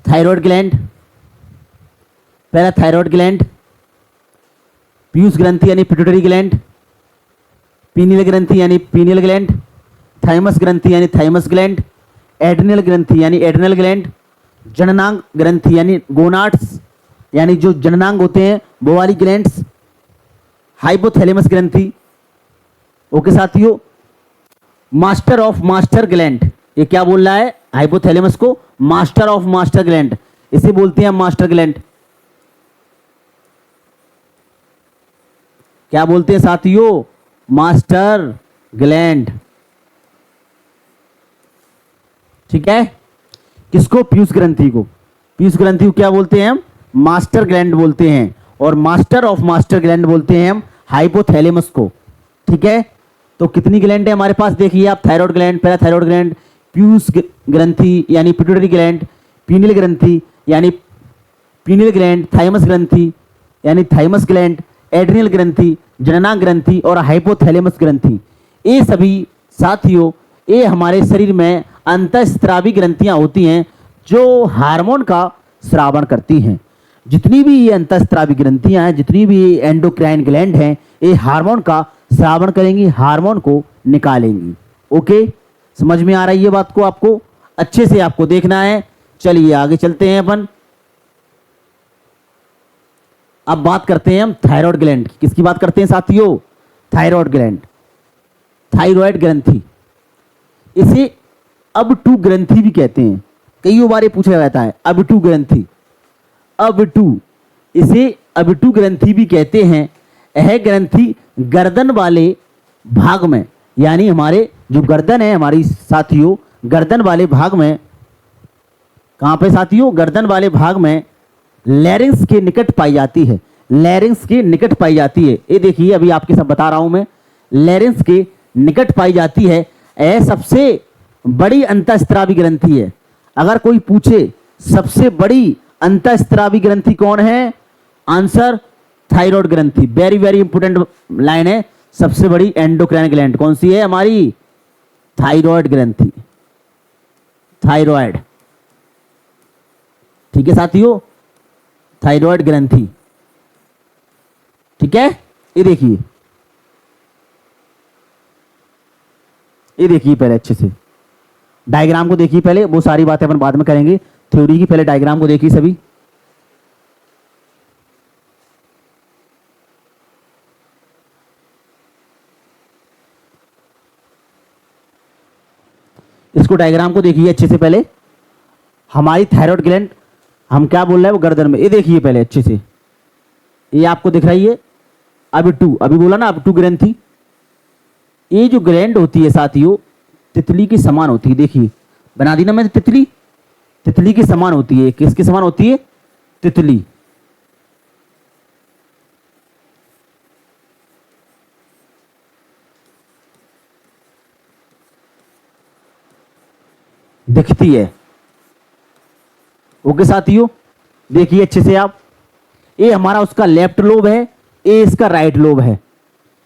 [SPEAKER 1] थायराइड ग्लैंड, पहला थायराइड ग्लैंड, पीयूष ग्रंथि यानी पिट्यूटरी ग्लैंड, पीनियल ग्रंथि यानी पीनियल ग्लैंड, थाइमस ग्रंथि यानी थाइमस ग्लैंड, एड्रिनल ग्रंथि यानी एड्रिनल ग्लैंड, जननांग ग्रंथि यानी गोनाड्स यानी जो जननांग होते हैं वो वाली ग्लैंड्स, हाइपोथैलेमस ग्रंथि। ओके साथियों, मास्टर ऑफ मास्टर ग्लैंड, ये क्या बोल रहा है, हाइपोथैलेमस को मास्टर ऑफ मास्टर ग्लैंड, इसे बोलते हैं मास्टर ग्लैंड। क्या बोलते हैं साथियों, मास्टर ग्लैंड। ठीक है, किसको, पीयूष ग्रंथि को। पीयूष ग्रंथि को क्या बोलते हैं हम, मास्टर ग्लैंड बोलते हैं, और मास्टर ऑफ मास्टर ग्लैंड बोलते हैं हम हाइपोथैलेमस को। ठीक है, तो कितनी ग्लैंड है हमारे पास, देखिए आप, थायराइड ग्लैंड, पहला थायराइड ग्लैंड, पीयूष ग्रंथि यानी पिट्यूटरी ग्लैंड, पीनियल ग्रंथि यानी पीनियल ग्लैंड, थाइमस ग्रंथि यानी थाइमस ग्लैंड, एड्रिनल ग्रंथि, जननांग ग्रंथि और हाइपोथैलेमस ग्रंथि। ये सभी साथियों, ये हमारे शरीर में अंतःस्रावी ग्रंथियां होती हैं जो हार्मोन का स्रावण करती हैं। जितनी भी ये अंतःस्रावी ग्रंथियां हैं, जितनी भी एंडोक्राइन ग्लैंड हैं, ये हार्मोन का स्रावण करेंगी, हार्मोन को निकालेंगी। ओके, समझ में आ रही है बात को, आपको अच्छे से आपको देखना है। चलिए आगे चलते हैं अपन। अब बात करते हैं हम थायराइड ग्लैंड की। किसकी बात करते हैं साथियों, थायराइड ग्लैंड, थायराइड ग्रंथि। इसे अब टू ग्रंथि भी कहते हैं, कई बार ये पूछा जाता है, अब टू ग्रंथि, अब टू, इसे अब टू ग्रंथि भी कहते हैं। यह ग्रंथि गर्दन वाले भाग में, यानी हमारे जो गर्दन है हमारी साथियों, गर्दन वाले भाग में, कहां पे साथियों, गर्दन वाले भाग में लैरिंक्स के निकट पाई जाती है, लैरिंक्स के निकट पाई जाती है। ये देखिए, अभी आपके सब बता रहा हूं मैं, लैरिंक्स के निकट पाई जाती है। यह सबसे बड़ी अंतःस्रावी ग्रंथि है। अगर कोई पूछे सबसे बड़ी अंतःस्रावी ग्रंथि कौन है, आंसर थायराइड ग्रंथि। वेरी वेरी इंपोर्टेंट लाइन है, सबसे बड़ी एंडोक्राइन ग्लैंड कौन सी है हमारी, थायराइड ग्रंथि, थायराइड। ठीक है साथियों, थायराइड ग्रंथि। ठीक है, ये देखिए, ये देखिए पहले अच्छे से डायग्राम को देखिए पहले, वो सारी बातें अपन बाद में करेंगे, थ्योरी की पहले डायग्राम को देखिए सभी। इसको डायग्राम को देखिए अच्छे से पहले। हमारी थायराइड ग्लैंड, हम क्या बोल रहे हैं, वो गर्दन में। ये देखिए पहले अच्छे से, ये आपको दिख रही है अब टू, अभी बोला ना अब टू ग्रंथि। ये जो ग्लैंड होती है साथियों, तितली की समान होती है। देखिए बना दी ना मैंने, तितली, तितली के समान होती है। किसके समान होती है, तितली। दिखती है। ओके साथियों, देखिए अच्छे से आप, ये हमारा उसका लेफ्ट लोब है, ये इसका राइट लोब है,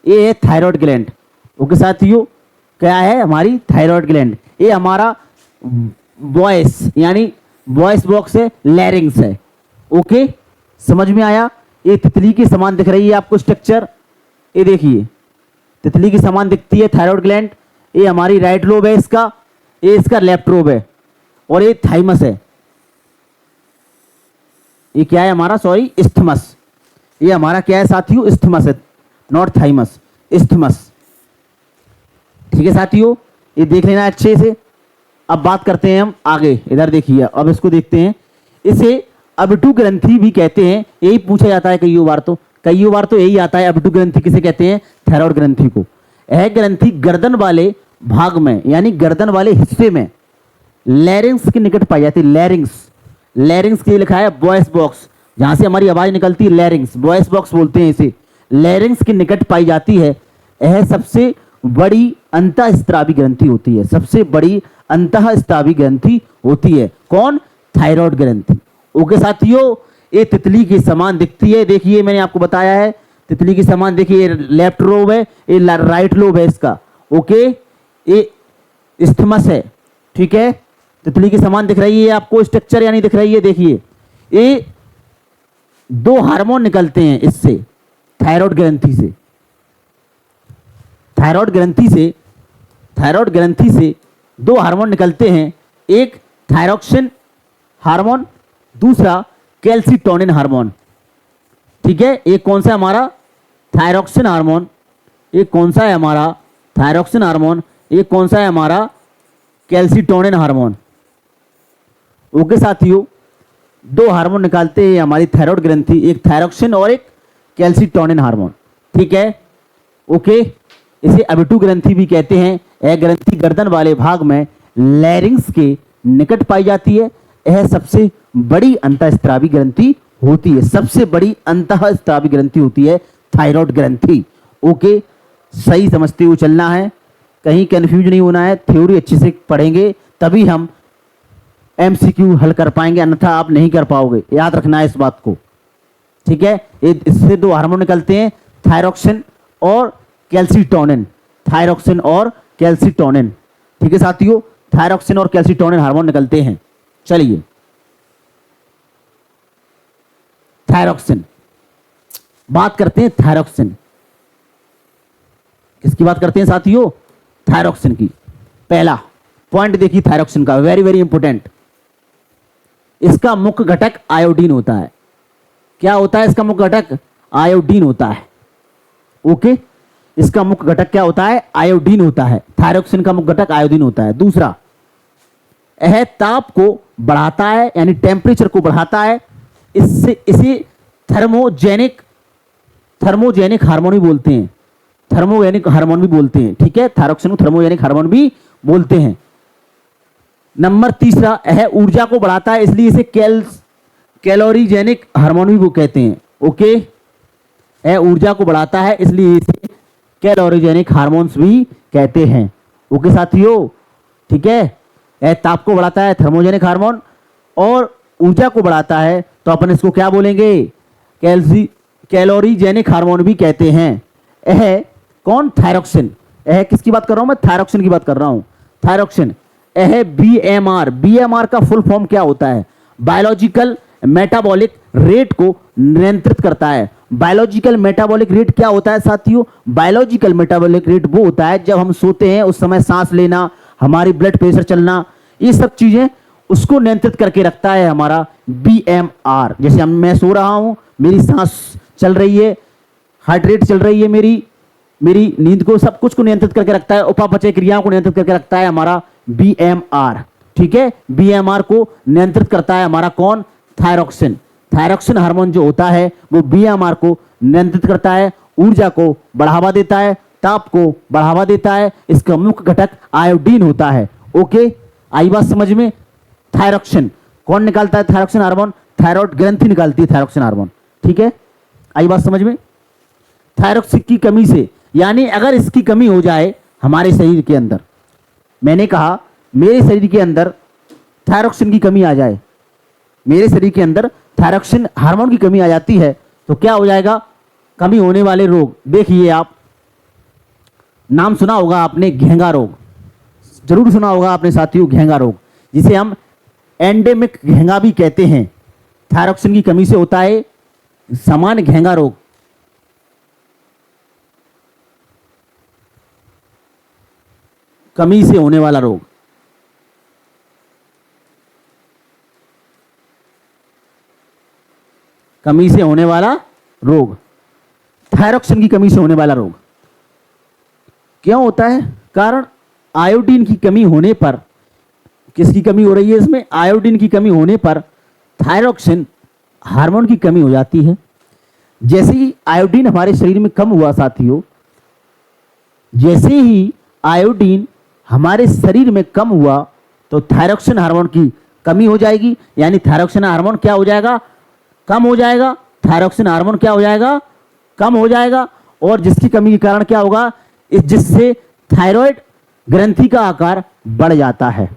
[SPEAKER 1] ये है थायराइड ग्लैंड। ओके साथियों, क्या है हमारी थायराइड ग्लैंड। ये हमारा वॉइस यानी वॉइस बॉक्स है, लैरिंग्स है। ओके, समझ में आया। ये तितली की समान दिख रही है आपको स्ट्रक्चर, ये देखिए तितली की समान दिखती है थायराइड ग्लैंड। ये हमारी राइट लोब है इसका, ये इसका लेफ्ट लोब है, और ये थाइमस है। ये क्या है हमारा, सॉरी, इस्थमस। ये हमारा क्या है साथियों, इस्थमस है, नॉट थाइमस, इस्थमस। ठीक है साथियों, ये देख लेना अच्छे से। अब बात करते हैं हम आगे, इधर देखिए, अब इसको देखते हैं। इसे अबटू ग्रंथि भी कहते हैं, यही पूछा जाता है कई बार तो यही आता है, अबटू ग्रंथि किसे कहते हैं, थायराइड ग्रंथि को। यह ग्रंथि गर्दन वाले भाग में, यानी गर्दन वाले हिस्से में लैरिंग्स के निकट पाई जाती है। लैरिंग्स, लैरिंग्स के लिए लिखा है वॉइस बॉक्स, जहां से हमारी आवाज निकलती है, लैरिंग्स, वॉइस बॉक्स बोलते हैं इसे। लैरिंग्स के निकट पाई जाती है। यह सबसे बड़ी अंतःस्त्रावी ग्रंथि होती है, सबसे बड़ी अंतःस्त्रावी ग्रंथि होती है। कौन, थायराइड ग्रंथि। ओके साथियों, ये तितली के समान दिखती है, देखिए मैंने आपको बताया है, तितली के समान देखिए, लेफ्ट लोब है, ये राइट लोब है इसका। ओके, ये इस्थमस है, ठीक है, तितली के समान दिख रही है आपको स्ट्रक्चर, यानी दिख रही है। देखिए ये दो हार्मोन निकलते हैं इससे, थायराइड ग्रंथि से। थायराइड ग्रंथि से दो हार्मोन निकलते हैं, एक थायरोक्सिन हार्मोन, दूसरा कैल्सीटोनिन हार्मोन। ठीक है, एक कौन सा हमारा, थायरोक्सिन हार्मोन, एक कौन सा है हमारा, थायरोक्सिन हार्मोन, एक कौन सा है हमारा, कैल्सीटोनिन हार्मोन। ओके साथियों, दो हार्मोन निकालते हैं हमारी थायराइड ग्रंथि, एक थायरोक्सिन और एक कैल्सीटोनिन हार्मोन। ठीक है, ओके, इसे अबटू ग्रंथि भी कहते हैं। यह ग्रंथि गर्दन वाले भाग में लैरिंग्स के निकट पाई जाती है। यह सबसे बड़ी अंतःस्त्रावी ग्रंथि होती है, सबसे बड़ी अंतःस्त्रावी ग्रंथि होती है थायराइड ग्रंथि। ओके, सही समझते हुए चलना है, कहीं कंफ्यूज नहीं होना है, थ्योरी अच्छे से पढ़ेंगे तभी हम एमसीक्यू हल कर पाएंगे, अन्यथा आप नहीं कर पाओगे, याद रखना है इस बात को। ठीक है, इससे दो हार्मोन निकलते हैं, थायरोक्सिन और कैल्सीटोनिन, थायरोक्सिन और कैल्सीटोनिन। ठीक है साथियों, थायरोक्सिन और कैल्सीटोनिन हार्मोन निकलते हैं। चलिए, थायरोक्सिन, बात करते हैं थायरोक्सिन। किसकी बात करते हैं साथियों, थायरोक्सिन की। पहला पॉइंट देखिए थायरोक्सिन का, वेरी वेरी इंपॉर्टेंट। इसका मुख्य घटक आयोडीन होता है। क्या होता है इसका मुख्य घटक, आयोडीन होता है। ओके, इसका मुख्य घटक क्या होता है, आयोडीन होता है। थायरोक्सिन का मुख्य घटक आयोडीन होता है। दूसरा, यह ताप को बढ़ाता है, यानी टेम्परेचर को बढ़ाता है। इसे थर्मोजेनिक हार्मोन भी बोलते हैं, थर्मोजेनिक हार्मोन भी बोलते हैं। ठीक है, थायरोक्सिन को थर्मोजेनिक हार्मोन भी बोलते हैं। नंबर तीसरा, यह ऊर्जा को बढ़ाता है, इसलिए इसे कैलोरीजेनिक हार्मोन भी वो कहते हैं। ओके, यह ऊर्जा को बढ़ाता है, इसलिए इसे कैलोरीजेनिक हार्मोन्स भी कहते हैं। ओके साथियों, ठीक है, यह ताप को बढ़ाता है, थर्मोजेनिक हार्मोन, और ऊर्जा को बढ़ाता है, तो अपन इसको क्या बोलेंगे, कैलोरीजेनिक हार्मोन भी कहते हैं। यह कौन, थायरोक्सिन। यह किसकी बात कर रहा हूं मैं, थायरोक्सिन की बात कर रहा हूं। थायरोक्सिन, यह बीएमआर का फुल फॉर्म क्या होता है, बायोलॉजिकल मेटाबॉलिक रेट को नियंत्रित करता है। बायोलॉजिकल मेटाबॉलिक रेट क्या होता है साथियों, बायोलॉजिकल मेटाबॉलिक रेट वो होता है जब हम सोते हैं उस समय सांस लेना, हमारी ब्लड प्रेशर चलना, ये सब चीजें उसको नियंत्रित करके रखता है हमारा बीएमआर। जैसे मैं सो रहा हूं, मेरी सांस चल रही है, हार्ट रेट चल रही है, मेरी नींद को, सब कुछ को नियंत्रित करके रखता है, उपापचय क्रियाओं को नियंत्रित करके रखता है हमारा बीएमआर। ठीक है, बीएमआर को नियंत्रित करता है हमारा कौन, थायरोक्सिन। थायरोक्सिन हार्मोन जो होता है वो बीएमआर को नियंत्रित करता है, ऊर्जा को बढ़ावा देता है, ताप को बढ़ावा देता है। इसका मुख्य घटक आयोडीन होता है। ओके, आई बात समझ में। थायरोक्सिन कौन निकालता है, थायरोक्सिन हार्मोन, थायराइड ग्रंथि निकालती है थायरोक्सिन हार्मोन। ठीक है, आई बात समझ में। थायरोक्सिन की कमी से, यानी अगर इसकी कमी हो जाए हमारे शरीर के अंदर, मैंने कहा मेरे शरीर के अंदर थायरोक्सिन की कमी आ जाए, मेरे शरीर के अंदर थायरोक्सिन हार्मोन की कमी आ जाती है, तो क्या हो जाएगा, कमी होने वाले रोग देखिए आप, नाम सुना होगा आपने, घेंगा रोग, जरूर सुना होगा आपने साथियों, घेंगा रोग, जिसे हम एंडेमिक घेंगा भी कहते हैं। थायरोक्सिन की कमी से होता है सामान्य घेंगा रोग। कमी से होने वाला रोग। कमी से होने वाला रोग, थायरॉक्सिन की कमी से होने वाला रोग क्यों होता है? कारण आयोडीन की कमी होने पर, किसकी कमी हो रही है इसमें? आयोडीन की कमी होने पर थायरॉक्सिन हार्मोन की कमी हो जाती है। जैसे ही आयोडीन हमारे शरीर में कम हुआ साथियों, जैसे ही आयोडीन हमारे शरीर में कम हुआ तो थायरॉक्सिन हार्मोन की कमी हो जाएगी, यानी थायरॉक्सिन हार्मोन क्या हो जाएगा? कम हो जाएगा। थायरॉक्सिन हार्मोन क्या हो जाएगा? कम हो जाएगा। और जिसकी कमी के कारण क्या होगा? जिससे थायराइड ग्रंथि का आकार बढ़ जाता है।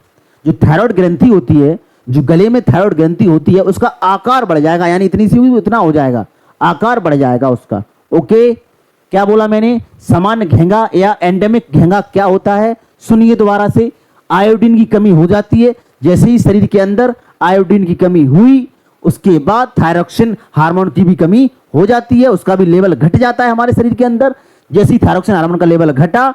[SPEAKER 1] जो थायराइड ग्रंथि होती है, जो गले में थायराइड ग्रंथि होती है, उसका आकार बढ़ जाएगा, यानी इतनी सी हुई उतना हो जाएगा, आकार बढ़ जाएगा उसका। ओके, क्या बोला मैंने? सामान्य घेंगा या एंडेमिक घेंगा क्या होता है? सुनिए दोबारा से। आयोडीन की कमी हो जाती है, जैसे ही शरीर के अंदर आयोडीन की कमी हुई उसके बाद थायरॉक्सिन हार्मोन की भी कमी हो जाती है, उसका भी लेवल घट जाता है हमारे शरीर के अंदर। जैसे ही थायरॉक्सिन हार्मोन का लेवल घटा,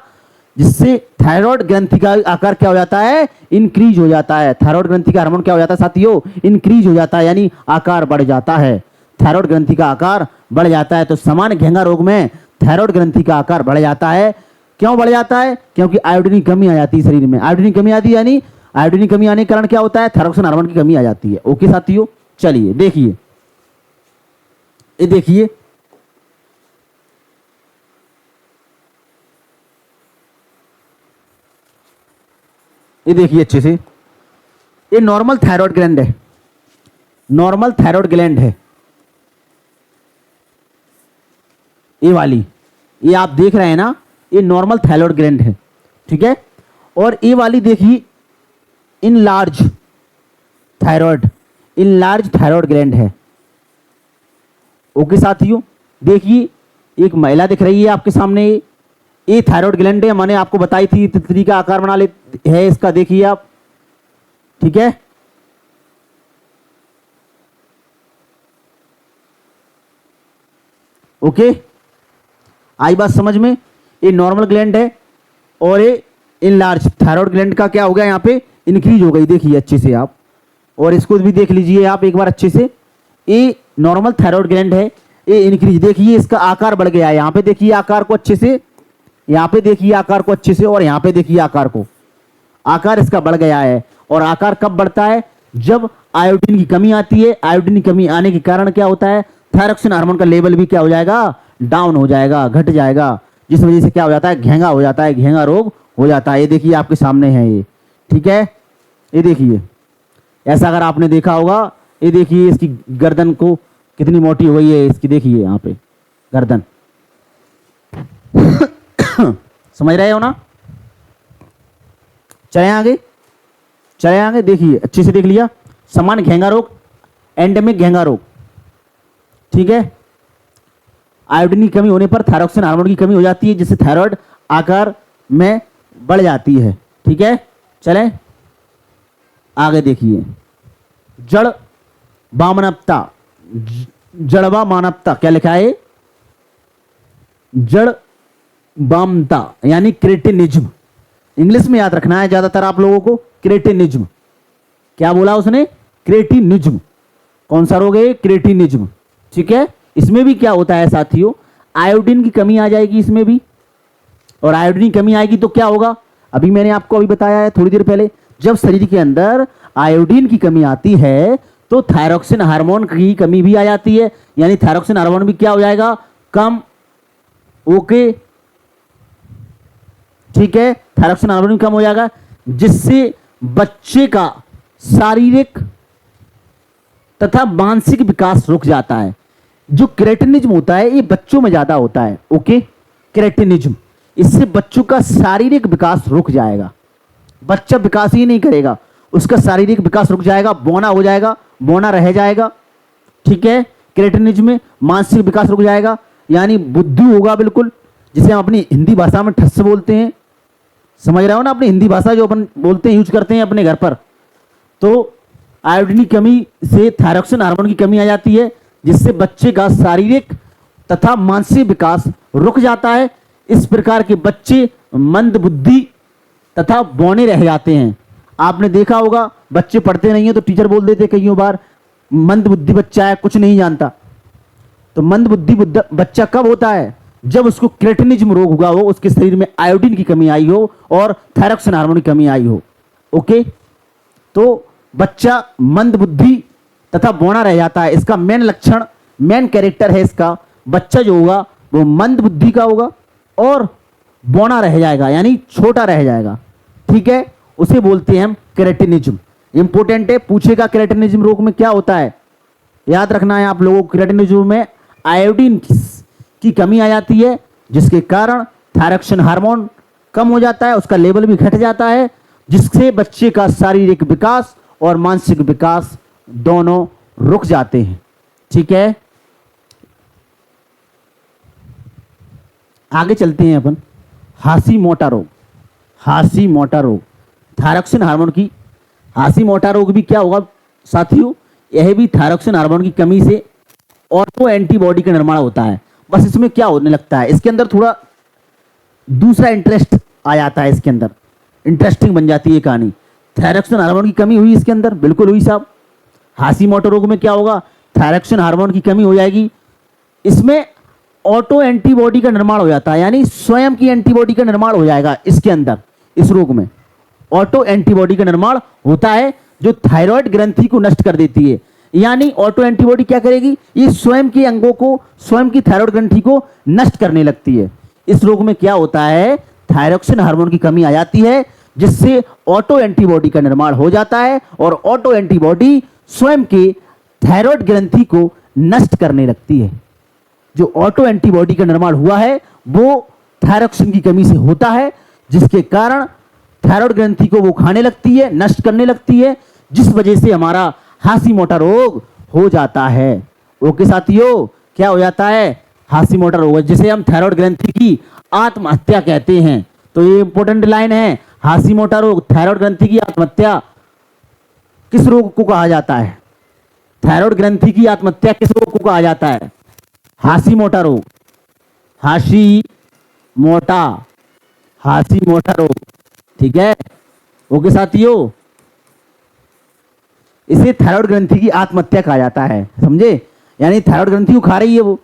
[SPEAKER 1] जिससे थायराइड ग्रंथि का आकार क्या हो जाता है? इंक्रीज हो जाता है। थायराइड ग्रंथि का हार्मोन क्या हो जाता है साथियों? इंक्रीज हो जाता है, यानी आकार बढ़ जाता है। थायराइड ग्रंथि का आकार बढ़ जाता है। तो सामान्य घेंगा रोग में थायराइड ग्रंथि का आकार बढ़ जाता है। क्यों बढ़ जाता है? क्योंकि आयोडीन की कमी आ जाती है शरीर में। आयोडीन की कमी आती है, यानी आयोडीन की कमी आने के कारण क्या होता है? थायरॉक्सिन हार्मोन की कमी आ जाती है। ओके साथियों, चलिए देखिए, ये देखिए, ये देखिए अच्छे से, ये नॉर्मल थायराइड ग्लैंड है, नॉर्मल थायराइड ग्लैंड है ये वाली, ये आप देख रहे हैं ना, ये नॉर्मल थायराइड ग्लैंड है, ठीक है। और ये वाली देखिए enlarge thyroid, enlarge thyroid gland है। ओके साथियों, देखिए एक महिला दिख रही है आपके सामने, ये थायराइड ग्लैंड है, मैंने आपको बताई थी तितली का आकार बना ले है इसका, देखिए आप, ठीक है। ओके, आई बात समझ में? ये नॉर्मल ग्लैंड है और ये इनलार्ज थायराइड ग्लैंड का क्या हो गया यहाँ पे? इंक्रीज हो गई, देखिए अच्छे से आप, और इसको भी देख लीजिए आप एक बार अच्छे से। ये नॉर्मल थायराइड ग्लैंड है, ये इंक्रीज, देखिए इसका आकार बढ़ गया है। यहाँ पे देखिए आकार को अच्छे से, यहाँ पे देखिए आकार को अच्छे से, और यहाँ पे देखिए आकार को, आकार इसका बढ़ गया है। और आकार कब बढ़ता है? जब आयोडीन की कमी आती है। आयोडीन की कमी आने के कारण क्या होता है? थायरॉक्सिन हार्मोन का लेवल भी क्या हो जाएगा? डाउन हो जाएगा, घट जाएगा, जिस वजह से क्या हो जाता है? घेंगा हो जाता है, घेंगा रोग हो जाता है। ये देखिए आपके सामने है ये, ठीक है। ये देखिए ऐसा अगर आपने देखा होगा, ये देखिए इसकी गर्दन को कितनी मोटी हो गई है इसकी, देखिए यहाँ पे गर्दन समझ रहे हो ना? चले आगे, चले आगे, देखिए अच्छे से देख लिया। सामान्य घेंगा रोग, एंडेमिक घेंगा रोग, ठीक है। आयोडीन की कमी होने पर थायरॉक्सिन हार्मोन की कमी हो जाती है, जिससे थायराइड आकार में बढ़ जाती है, ठीक है। चलें आगे, देखिए जड़ वामनता, जड़वा मानवता क्या लिखा है? जड़ वामता यानी क्रेटिनिज्म, इंग्लिश में याद रखना है ज्यादातर आप लोगों को। क्रेटिनिज्म, क्या बोला उसने? क्रेटिनिज्म। कौन सा रोग है? क्रेटिनिज्म, ठीक है। इसमें भी क्या होता है साथियों? आयोडीन की कमी आ जाएगी इसमें भी, और आयोडीन की कमी आएगी तो क्या होगा? अभी मैंने आपको अभी बताया है थोड़ी देर पहले, जब शरीर के अंदर आयोडीन की कमी आती है तो थायरॉक्सिन हार्मोन की कमी भी आ जाती है, यानी थायरॉक्सिन हार्मोन भी क्या हो जाएगा? कम। ओके, ठीक है, थायरॉक्सिन हार्मोन कम हो जाएगा, जिससे बच्चे का शारीरिक तथा मानसिक विकास रुक जाता है। जो क्रेटिनिज्म होता है ये बच्चों में ज्यादा होता है। ओके, क्रेटिनिज्म, इससे बच्चों का शारीरिक विकास रुक जाएगा, बच्चा विकास ही नहीं करेगा, उसका शारीरिक विकास रुक जाएगा, बौना हो जाएगा, बौना रह जाएगा, ठीक है। क्रेटिनिज्म में मानसिक विकास रुक जाएगा, यानी बुद्धि होगा बिल्कुल, जिसे हम अपनी हिंदी भाषा में ठस बोलते हैं, समझ रहे हो ना? अपनी हिंदी भाषा जो अपन बोलते हैं, यूज करते हैं अपने घर पर। तो आयोडीन की कमी से थायरॉक्सिन हार्मोन की कमी आ जाती है, जिससे बच्चे का शारीरिक तथा मानसिक विकास रुक जाता है। इस प्रकार के बच्चे मंद बुद्धि तथा बौने रह जाते हैं। आपने देखा होगा बच्चे पढ़ते नहीं है तो टीचर बोल देते कई बार, मंद बुद्धि बच्चा है, कुछ नहीं जानता, तो मंदबुद्धि बच्चा कब होता है? जब उसको क्रेटिनिज्म रोग हुआ हो, उसके शरीर में आयोडीन की कमी आई हो और थायरॉक्सिन हार्मोन की कमी आई हो। ओके, तो बच्चा मंदबुद्धि तथा बौना रह जाता है। इसका मेन लक्षण, मेन कैरेक्टर है इसका, बच्चा जो होगा वो मंदबुद्धि का होगा और बौना रह जाएगा, यानी छोटा रह जाएगा। ठीक है, उसे बोलते हैं हम क्रेटिनिज्म। इंपॉर्टेंट है, पूछेगा क्रेटिनिज्म रोग में क्या होता है, याद रखना है आप लोगों को। क्रेटिनिज्म में आयोडीन की कमी आ जाती है, जिसके कारण थायरॉक्सिन हार्मोन कम हो जाता है, उसका लेवल भी घट जाता है, जिससे बच्चे का शारीरिक विकास और मानसिक विकास दोनों रुक जाते हैं। ठीक है, आगे चलते हैं अपन। हाशीमोटो रोग। हाशीमोटो रोग थायरॉक्सिन हार्मोन की, हाशीमोटो रोग भी क्या होगा साथियों, यह भी थायरॉक्सिन हार्मोन की कमी से ऑटो एंटीबॉडी का निर्माण होता है। बस इसमें क्या होने लगता है, इसके अंदर थोड़ा दूसरा इंटरेस्ट आ जाता है, इसके अंदर इंटरेस्टिंग बन जाती है कहानी। थायरॉक्सिन हार्मोन की कमी हुई इसके अंदर, बिल्कुल हुई साहब। हाशीमोटो रोग में क्या होगा, थायरॉक्सिन हार्मोन की कमी हो जाएगी, इसमें ऑटो एंटीबॉडी का निर्माण हो जाता है, यानी स्वयं की एंटीबॉडी का निर्माण हो जाएगा इसके अंदर। इस रोग में ऑटो एंटीबॉडी का निर्माण होता है जो थायराइड ग्रंथि को नष्ट कर देती है। यानी ऑटो एंटीबॉडी क्या करेगी, ये स्वयं के अंगों को, स्वयं की थायराइड ग्रंथि को नष्ट करने लगती है। इस रोग में क्या होता है, थायरॉक्सिन हार्मोन की कमी आ जाती है, जिससे ऑटो एंटीबॉडी का निर्माण हो जाता है और ऑटो एंटीबॉडी स्वयं के थायराइड ग्रंथि को नष्ट करने लगती है। जो ऑटो एंटीबॉडी का निर्माण हुआ है वो थायरॉक्सिन की कमी से होता है, जिसके कारण थायराइड ग्रंथि को वो खाने लगती है, नष्ट करने लगती है, जिस वजह से हमारा हाशीमोटो रोग हो जाता है। ओके साथियों, क्या हो जाता है, हाशीमोटो रोग, जिसे हम थायराइड ग्रंथि की आत्महत्या कहते हैं। तो ये इंपॉर्टेंट लाइन है, हाशीमोटो रोग, थायराइड ग्रंथि की आत्महत्या किस रोग को कहा जाता है? थायराइड ग्रंथि की आत्महत्या किस रोग को कहा जाता है? हाशीमोटो रोग। हाशीमोटो रोग, ठीक है। ओके साथियों, इसे थायराइड ग्रंथि की आत्महत्या कहा जाता है, समझे? यानी थायराइड ग्रंथि को खा रही है वो,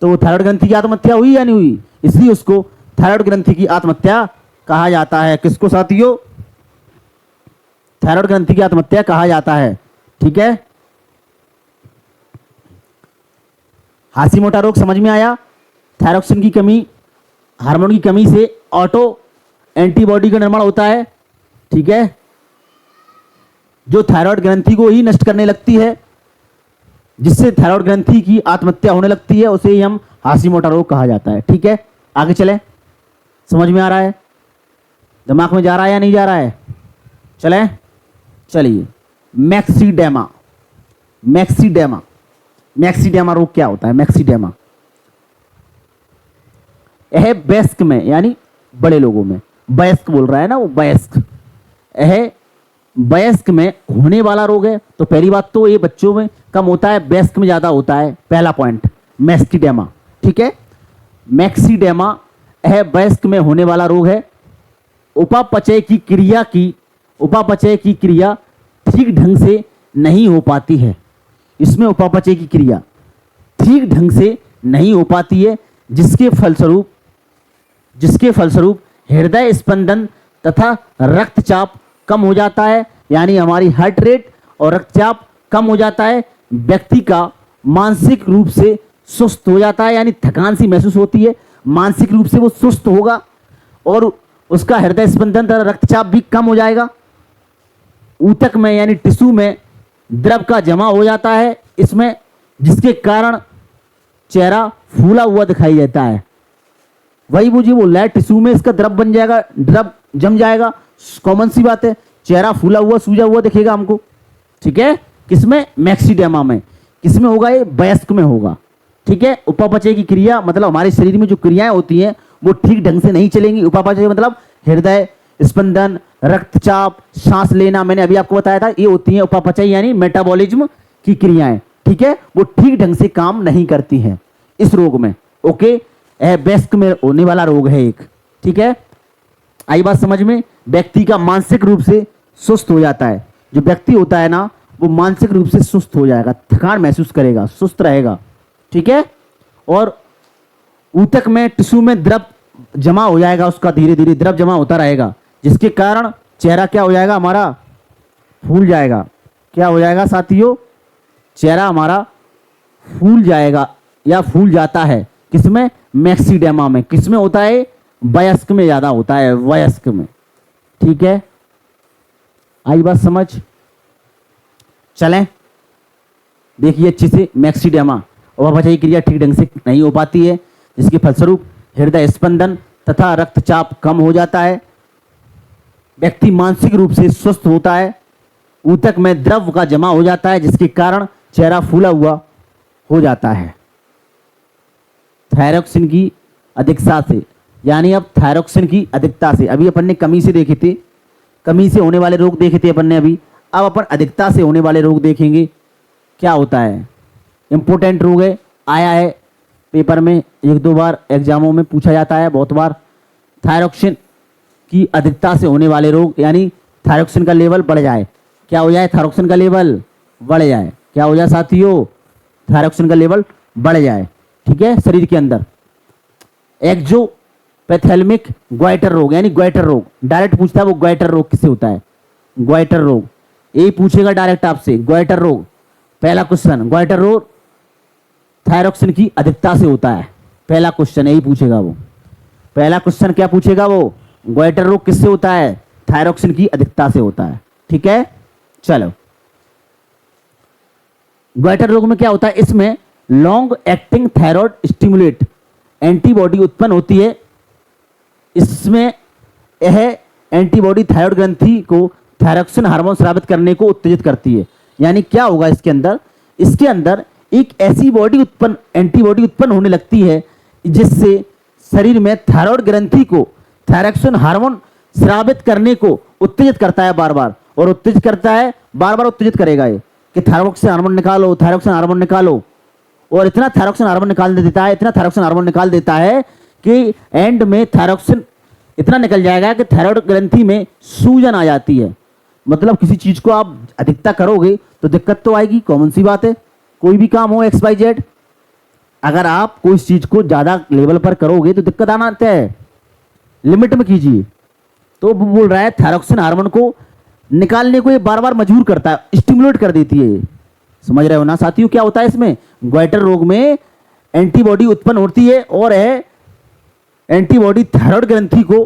[SPEAKER 1] तो वो थायराइड ग्रंथि की आत्महत्या हुई या नहीं हुई, इसलिए उसको थायराइड ग्रंथि की आत्महत्या कहा जाता है। किसको साथियों? थायराइड ग्रंथि की आत्महत्या कहा जाता है। ठीक है, हाशीमोटो रोग समझ में आया। थायरॉक्सिन की कमी, हार्मोन की कमी से ऑटो एंटीबॉडी का निर्माण होता है, ठीक है, जो थायराइड ग्रंथि को ही नष्ट करने लगती है, जिससे थायराइड ग्रंथि की आत्महत्या होने लगती है, उसे ही हम हाशीमोटो रोग कहा जाता है। ठीक है, आगे चलें। समझ में आ रहा है, दिमाग में जा रहा है या नहीं जा रहा है? चलें, चलिए। मैक्सीडेमा। मैक्सीडेमा, मैक्सीडेमा रोग क्या होता है? मैक्सीडेमा यह वयस्क में, यानी बड़े लोगों में, वयस्क बोल रहा है ना वो, वयस्क, यह वयस्क में होने वाला रोग है। तो पहली बात तो ये बच्चों में कम होता है, वयस्क में ज्यादा होता है, पहला पॉइंट मैक्सीडेमा। ठीक है, मैक्सीडेमा यह वयस्क में होने वाला रोग है। उपापचय की क्रिया ठीक ढंग से नहीं हो पाती है। इसमें उपापचय की क्रिया ठीक ढंग से नहीं हो पाती है, जिसके फलस्वरूप हृदय स्पंदन तथा रक्तचाप कम हो जाता है, यानी हमारी हार्ट रेट और रक्तचाप कम हो जाता है। व्यक्ति का मानसिक रूप से सुस्त हो जाता है, यानी थकान सी महसूस होती है, मानसिक रूप से वो सुस्त होगा और उसका हृदय स्पंदन तथा रक्तचाप भी कम हो जाएगा। ऊतक में यानी टिश्यू में द्रव का जमा हो जाता है इसमें, जिसके कारण चेहरा फूला हुआ दिखाई देता है। वही मुझे बोल रहा है, टिश्यू में इसका द्रव बन जाएगा, द्रव जम जाएगा, कॉमन सी बात है, चेहरा फूला हुआ सूजा हुआ दिखेगा हमको। ठीक है, किसमें? मैक्सीडेमा में। किसमें होगा? ये वयस्क में होगा। ठीक है, उपापचय की क्रिया मतलब हमारे शरीर में जो क्रियाएं होती हैं वो ठीक ढंग से नहीं चलेंगी। उपापचय मतलब हृदय स्पंदन, रक्तचाप, सांस लेना, मैंने अभी आपको बताया था, ये होती है उपापचय यानी मेटाबॉलिज्म की क्रियाएं। ठीक है, वो ठीक ढंग से काम नहीं करती हैं इस रोग में। ओके, यह वयस्क में होने वाला रोग है एक। ठीक है, आई बात समझ में? व्यक्ति का मानसिक रूप से सुस्त हो जाता है। जो व्यक्ति होता है ना, वो मानसिक रूप से सुस्त हो जाएगा, थकान महसूस करेगा, सुस्त रहेगा। ठीक है, और ऊतक में टिश्यू में द्रव जमा हो जाएगा, उसका धीरे धीरे द्रव जमा होता रहेगा, जिसके कारण चेहरा क्या हो जाएगा हमारा, फूल जाएगा। क्या हो जाएगा साथियों, चेहरा हमारा फूल जाएगा या फूल जाता है। किसमें, मैक्सीडेमा में। किसमें होता है, वयस्क में ज़्यादा होता है, वयस्क में। ठीक है, आई बात समझ। चलें देखिए अच्छे से, मैक्सीडेमा अवापचयी क्रिया ठीक ढंग से नहीं हो पाती है, जिसके फलस्वरूप हृदय स्पंदन तथा रक्तचाप कम हो जाता है, व्यक्ति मानसिक रूप से स्वस्थ होता है, ऊतक में द्रव का जमा हो जाता है, जिसके कारण चेहरा फूला हुआ हो जाता है। थायरॉक्सिन की अधिकता से, यानी अब थायरॉक्सिन की अधिकता से, अभी अपन ने कमी से देखे थे, कमी से होने वाले रोग देखे थे अपन ने अभी, अब अपन अधिकता से होने वाले रोग देखेंगे। क्या होता है, इम्पोर्टेंट रोग है, आया है पेपर में, एक दो बार एग्जामों में पूछा जाता है बहुत बार। थायरॉक्सिन की अधिकता से होने वाले रोग, यानी थायरॉक्सिन का लेवल बढ़ जाए। क्या हो जाए, थायरॉक्सिन का लेवल बढ़ जाए। क्या हो जाए साथियों, थायरॉक्सिन का लेवल बढ़ जाए। ठीक है, शरीर के अंदर एक्सोपैथेल्मिक ग्वाइटर रोग, यानी ग्वाइटर रोग डायरेक्ट पूछता है, वो ग्वाइटर रोग किससे होता है, ग्वाइटर रोग यही पूछेगा डायरेक्ट आपसे। ग्वाइटर रोग, पहला क्वेश्चन, ग्वाइटर रोग थायरॉक्सिन की अधिकता से होता है, पहला क्वेश्चन यही पूछेगा वो। पहला क्वेश्चन क्या पूछेगा वो, ग्वाइटर रोग किससे होता है, थायरॉक्सिन की अधिकता से होता है। ठीक है, चलो ग्वाइटर रोग में क्या होता है, इसमें long acting thyroid stimulate antibody उत्पन्न होती है। इसमें यह एंटीबॉडी थायराइड ग्रंथि को थायरॉक्सिन हार्मोन स्रावित करने को उत्तेजित करती है। यानी क्या होगा इसके अंदर, इसके अंदर एक ऐसी एंटीबॉडी उत्पन्न होने लगती है, जिससे शरीर में थायराइड ग्रंथि को थायरॉक्सिन हार्मोन स्रावित करने को उत्तेजित करता है बार बार, और उत्तेजित करता है बार बार, उत्तेजित करेगा ये कि थायरॉक्सिन हार्मोन निकालो, थायरॉक्सिन हार्मोन निकालो, और इतना थायरॉक्सिन हार्मोन निकाल देता है, इतना थायरॉक्सिन हार्मोन निकाल देता है कि एंड में थायरॉक्सिन इतना निकल जाएगा कि थायराइड ग्रंथि में सूजन आ जाती है। मतलब किसी चीज को आप अधिकता करोगे तो दिक्कत तो आएगी, कॉमन सी बात है, कोई भी काम हो XYZ, अगर आप कोई चीज को ज्यादा लेवल पर करोगे तो दिक्कत आना आता है, लिमिट में कीजिए। तो वो बोल रहा है थायरॉक्सिन हार्मोन को निकालने को ये बार बार मजबूर करता है, स्टिमुलेट कर देती है। समझ रहे हो ना साथियों, क्या होता है इसमें, ग्वाइटर रोग में एंटीबॉडी उत्पन्न होती है, और है एंटीबॉडी थायराइड ग्रंथि को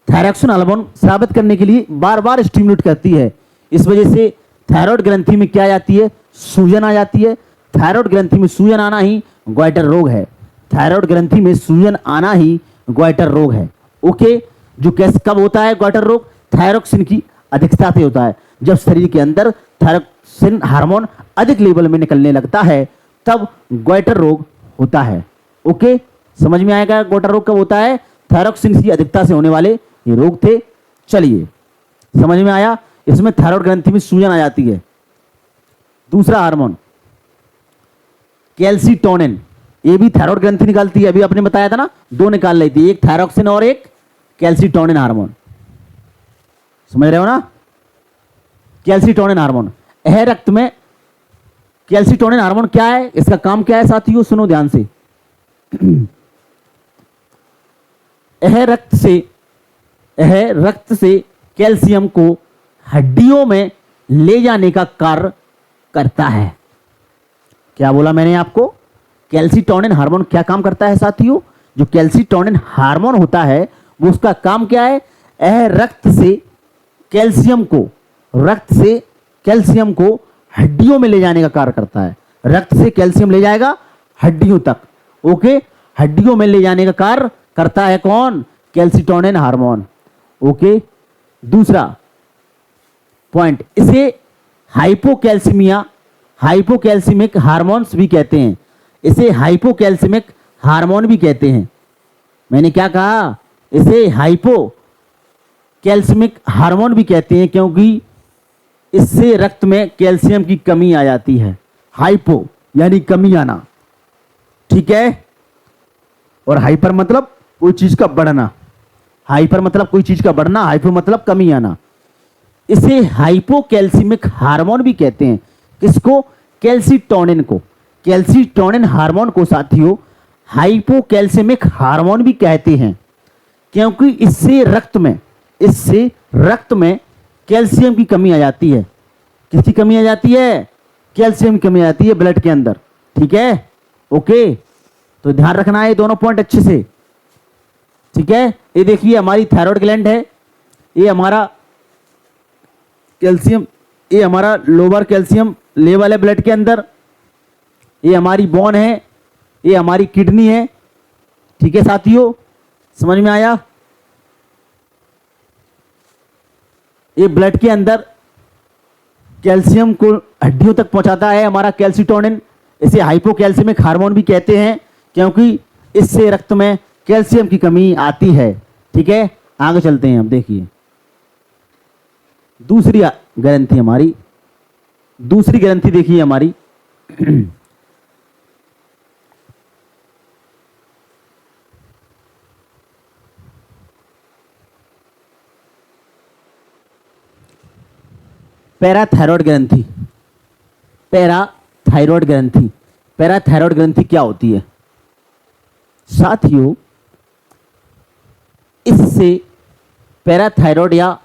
[SPEAKER 1] थायरॉक्सिन हार्मोन स्रावित करने के लिए बार बार स्टिमुलेट करती है। इस वजह से थायराइड ग्रंथि में क्या आ जाती है, सूजन आ जाती है। थायराइड ग्रंथि में सूजन आना ही ग्वाइटर रोग है। थायराइड ग्रंथि में सूजन आना ही ग्वाइटर रोग है। ओके, जो कैसे कब होता है ग्वाइटर रोग, थायरॉक्सिन की अधिकता से होता है। जब शरीर के अंदर थायरॉक्सिन हार्मोन अधिक लेवल में निकलने लगता है, तब ग्वाइटर रोग होता है। ओके, समझ में आएगा ग्वाइटर रोग कब होता है, थायरॉक्सिन की अधिकता से होने वाले ये रोग थे। चलिए, समझ में आया, इसमें थायराइड ग्रंथि में सूजन आ जाती है। दूसरा हार्मोन कैल्सीटोनिन, ये भी थायराइड ग्रंथि निकालती है, अभी आपने बताया था ना, दो निकाल रही थी, एक थायरॉक्सिन और एक कैल्सीटोनिन हार्मोन। समझ रहे हो ना, कैल्सीटोनिन हार्मोन, यह रक्त में कैल्सीटोनिन हार्मोन क्या है, इसका काम क्या है साथियों, सुनो ध्यान से। यह रक्त से कैल्शियम को हड्डियों में ले जाने का कार्य करता है। क्या बोला मैंने आपको, कैल्सीटोनिन हार्मोन क्या काम करता है साथियों, जो कैल्सीटोनिन हार्मोन होता है वो उसका काम क्या है, यह रक्त से कैल्शियम को हड्डियों में ले जाने का कार्य करता है। रक्त से कैल्शियम ले जाएगा हड्डियों तक। ओके, हड्डियों में ले जाने का कार्य करता है कौन, कैल्सीटोनिन हार्मोन। ओके, दूसरा पॉइंट, इसे हाइपोकैल्सीमिक हार्मोन्स भी कहते हैं। इसे हाइपोकैल्सीमिक हार्मोन भी कहते हैं। मैंने क्या कहा, इसे हाइपोकैल्सीमिक हार्मोन भी कहते हैं, क्योंकि इससे रक्त में कैल्शियम की कमी आ जाती है। हाइपो यानी कमी आना, ठीक है, और हाइपर मतलब कोई चीज का बढ़ना। हाइपर मतलब कोई चीज का बढ़ना, हाइपो मतलब कमी आना। इसे हाइपोकैल्सीमिक हार्मोन भी कहते हैं। किसको, कैल्सीटोनिन को। कैल्सीटोनिन हार्मोन को साथियों हाइपोकैल्सेमिक हार्मोन भी कहते हैं, क्योंकि इससे रक्त में कैल्शियम की कमी आ जाती है। किसकी कमी आ जाती है? कैल्शियम की कमी आ जाती है ब्लड के अंदर। ठीक है, ओके, तो ध्यान रखना है ये दोनों पॉइंट अच्छे से। ठीक है, ये देखिए हमारी थायराइड ग्लैंड है, ये हमारा कैल्शियम, ये हमारा लोअर कैल्शियम लेवल है ब्लड के अंदर, ये हमारी बोन है, ये हमारी किडनी है। ठीक है साथियों, समझ में आया? ये ब्लड के अंदर कैल्शियम को हड्डियों तक पहुंचाता है हमारा कैल्सीटोनिन। इसे हाइपोकैल्सेमिक हार्मोन भी कहते हैं, क्योंकि इससे रक्त में कैल्शियम की कमी आती है। ठीक है, आगे चलते हैं। अब देखिए दूसरी ग्रंथि देखिए हमारी पैराथायरॉयड ग्रंथि। पैराथायरॉयड ग्रंथि क्या होती है साथियों? इससे पैराथायरॉयड या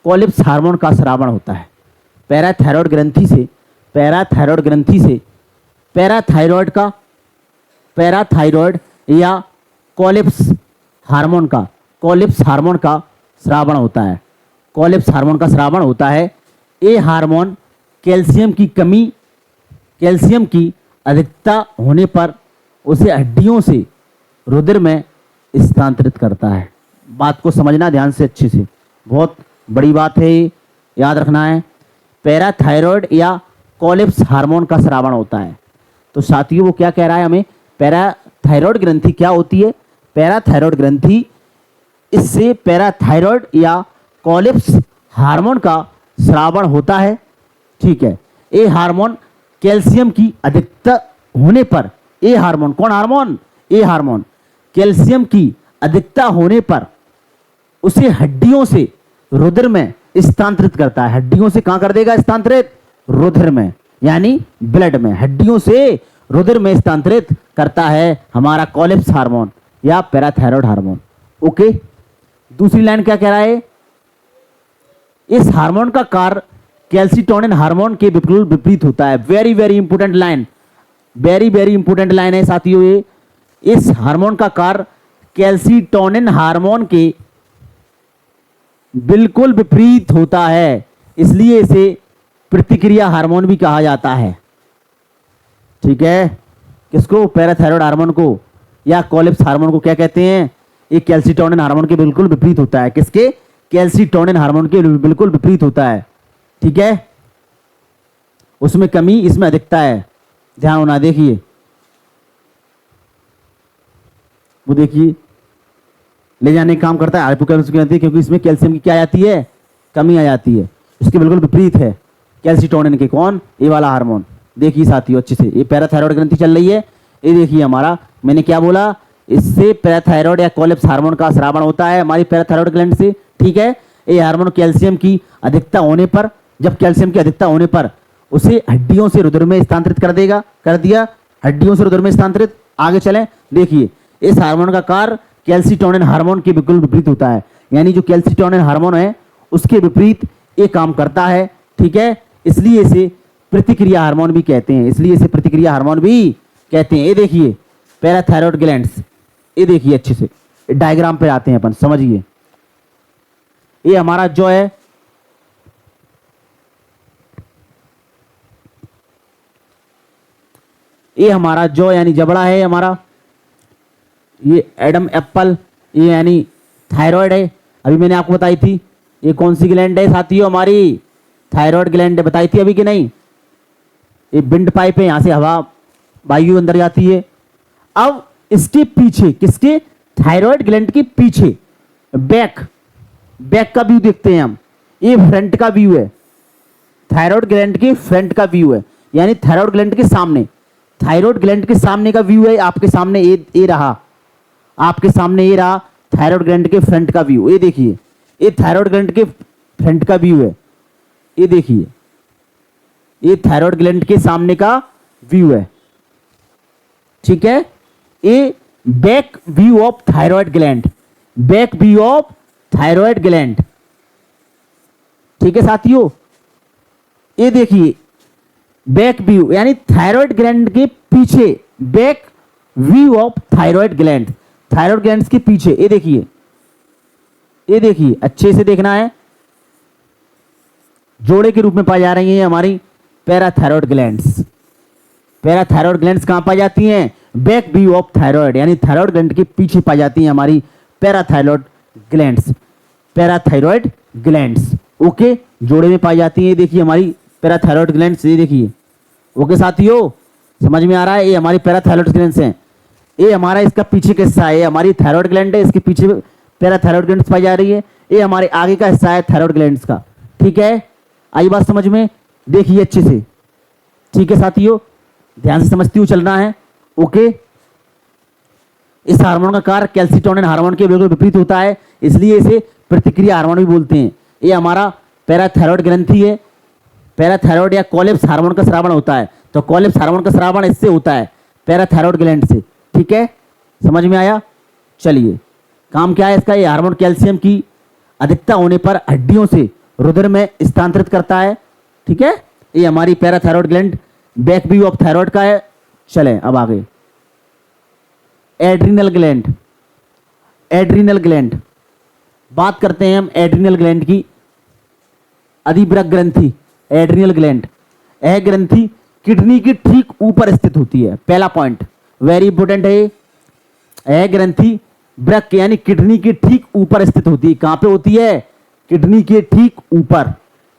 [SPEAKER 1] कोलिप्स हार्मोन का स्रावण होता है। पैराथायरॉयड ग्रंथि से पैराथायरॉयड या कोलिप्स हार्मोन का स्रावण होता है। कोलिप्स हार्मोन का स्रावण होता है। ये हार्मोन कैल्शियम की अधिकता होने पर उसे हड्डियों से रुधिर में स्थानांतरित करता है। बात को समझना ध्यान से अच्छे से, बहुत बड़ी बात है, याद रखना है। पैराथायरॉयड या कोलिप्स हार्मोन का स्रावण होता है। तो साथियों वो क्या कह रहा है हमें? पैराथायरॉयड ग्रंथि क्या होती है? पैराथायरॉयड ग्रंथि, इससे पैराथायरॉयड या कोलिप्स हार्मोन का स्रावण होता है। ठीक है, ये हार्मोन कैल्शियम की अधिकता होने पर, ये हार्मोन कौन हार्मोन? ये हार्मोन कैल्शियम की अधिकता होने पर उसे हड्डियों से रुधिर में स्थानांतरित करता है। हड्डियों से कहां कर देगा स्थानांतरित? रुधिर में, यानी ब्लड में। हड्डियों से रुधिर में स्थानांतरित करता है हमारा कोलिप्स हार्मोन या पैराथायरॉयड हार्मोन। ओके, दूसरी लाइन क्या कह रहा है? इस हार्मोन का कार्य कैल्सीटोनिन हार्मोन के बिल्कुल विपरीत होता है। Very very important line, very very important line है साथियों ये। इस हार्मोन का कार्य कैल्सीटोनिन हार्मोन के बिल्कुल विपरीत होता है, इसलिए इसे प्रतिक्रिया हार्मोन भी कहा जाता है। ठीक है, किसको? पैराथायरॉयड हार्मोन को या कोलिप्स हार्मोन को क्या कहते हैं? ये कैल्सीटोनिन हार्मोन के बिल्कुल विपरीत होता है। किसके? कैल्सीटोनिन हार्मोन के बिल्कुल विपरीत होता है। ठीक है, उसमें कमी, इसमें अधिकता है, ध्यान होना। देखिए वो देखिए ले जाने का काम करता है हाइपोकैल्सियम ग्रंथि, क्योंकि इसमें कैल्शियम की क्या आ जाती है? कमी आ जाती है। इसके बिल्कुल विपरीत है कैल्सीटोनिन के। कौन? ये वाला हार्मोन। देखिए साथियों अच्छे से, ये पैराथायरॉयड ग्रंथि चल रही है। ये देखिए हमारा, मैंने क्या बोला? इससे पैराथायरॉयड या कोलिप्स हार्मोन का स्रावण होता है हमारी पैराथायरॉयड ग्लैंड से। ठीक है, ये हार्मोन कैल्शियम की अधिकता होने पर, जब कैल्शियम की अधिकता होने पर उसे हड्डियों से रुधिर में स्थानांतरित कर दिया, हड्डियों से रुधिर में स्थानांतरित। आगे चलें, देखिए इस हार्मोन का कार्य कैल्सीटोनिन हार्मोन के बिल्कुल विपरीत होता है, यानी जो कैल्सीटोनिन हार्मोन है उसके विपरीत ये काम करता है। ठीक है, इसलिए इसे प्रतिक्रिया हार्मोन भी कहते हैं। ये देखिए पैराथायरॉयड ग्लैंड्स, ये देखिए अच्छे से डायग्राम पे आते हैं अपन, समझिए। ये हमारा जो है यानी जबड़ा है हमारा, ये एडम एप्पल, ये यानी थायराइड है। अभी मैंने आपको बताई थी ये कौन सी ग्लैंड है साथियों? हमारी थायराइड ग्लैंड बताई थी अभी कि नहीं? ये विंड पाइप है, यहां से हवा वायु अंदर जाती है। अब इसके पीछे, किसके? थायराइड ग्लैंड के पीछे बैक का व्यू देखते हैं हम। ये फ्रंट का व्यू है, थायराइड ग्लैंड के फ्रंट का व्यू है, यानी थायराइड ग्लैंड के सामने, थायराइड ग्लैंड के सामने का व्यू है। आपके सामने ये रहा, आपके सामने ये रहा थायराइड ग्लैंड के फ्रंट का व्यू। ये देखिए, ये थायराइड ग्लैंड के फ्रंट का व्यू है। ये देखिए, ये थायराइड ग्लैंड के सामने का व्यू है। ठीक है, a back view of thyroid gland, back view of thyroid gland. ठीक है साथियों, ये देखिए बैक व्यू यानी थायराइड ग्लैंड के पीछे, back view of thyroid gland, thyroid gland के पीछे। ये देखिए, ये देखिए, अच्छे से देखना है। जोड़े के रूप में पाई जा रही हैं हमारी पैराथायरॉयड ग्लैंड्स। पैराथायरॉयड ग्लैंड्स कहां पाई जाती हैं? बैक व्यू ऑफ थायराइड यानी थायराइड ग्लैंड के पीछे पाई जाती हैं हमारी parathyroid glands, parathyroid glands. Okay, जोड़े में पाई जाती है। देखिए हमारी पैराथायरॉयड ग्लैंड्स, ये देखिए। ओके साथियों, समझ में आ रहा है? ये हमारी पैराथायरॉयड ग्लैंड्स हैं। ये हमारा इसका पीछे का हिस्सा है, ये हमारी थायराइड ग्लैंड है, इसके पीछे पैराथायरॉयड ग्लैंड्स पाई जा रही है। ये हमारे आगे का हिस्सा है थायराइड ग्लैंड्स का। ठीक है, आई बात समझ में? देखिए अच्छे से। ठीक है साथियों, ध्यान से समझते हुए चलना है। ओके, इस हार्मोन का कार्य कैल्सिटोनिन हार्मोन के बिल्कुल विपरीत होता है, इसलिए इसे प्रतिक्रिया हार्मोन भी बोलते हैं। ये हमारा पैराथायरॉयड ग्रंथि है। पैराथायरॉयड या कोलेप्स हार्मोन का स्रावण होता है, तो कोलेप्स हार्मोन का स्रावण इससे होता है, पैराथायरॉयड ग्लैंड से। ठीक है, समझ में आया? चलिए, काम क्या है इसका? ये हार्मोन कैल्शियम की अधिकता होने पर हड्डियों से रुधिर में स्थानांतरित करता है। ठीक है, ये हमारी parathyroid gland back view of thyroid का है। चलें अब आगे। एड्रिनल ग्लैंड, एड्रिनल ग्लैंड, बात करते हैं हम एड्रिनल ग्लैंड की। अधिवृक्क ग्रंथि, एड्रिनल ग्लैंड, यह ग्रंथि किडनी के ठीक ऊपर स्थित होती है। पहला पॉइंट वेरी इंपोर्टेंट है। यह ग्रंथि वृक्क यानी किडनी के ठीक ऊपर स्थित होती है। कहां पे होती है? किडनी के ठीक ऊपर,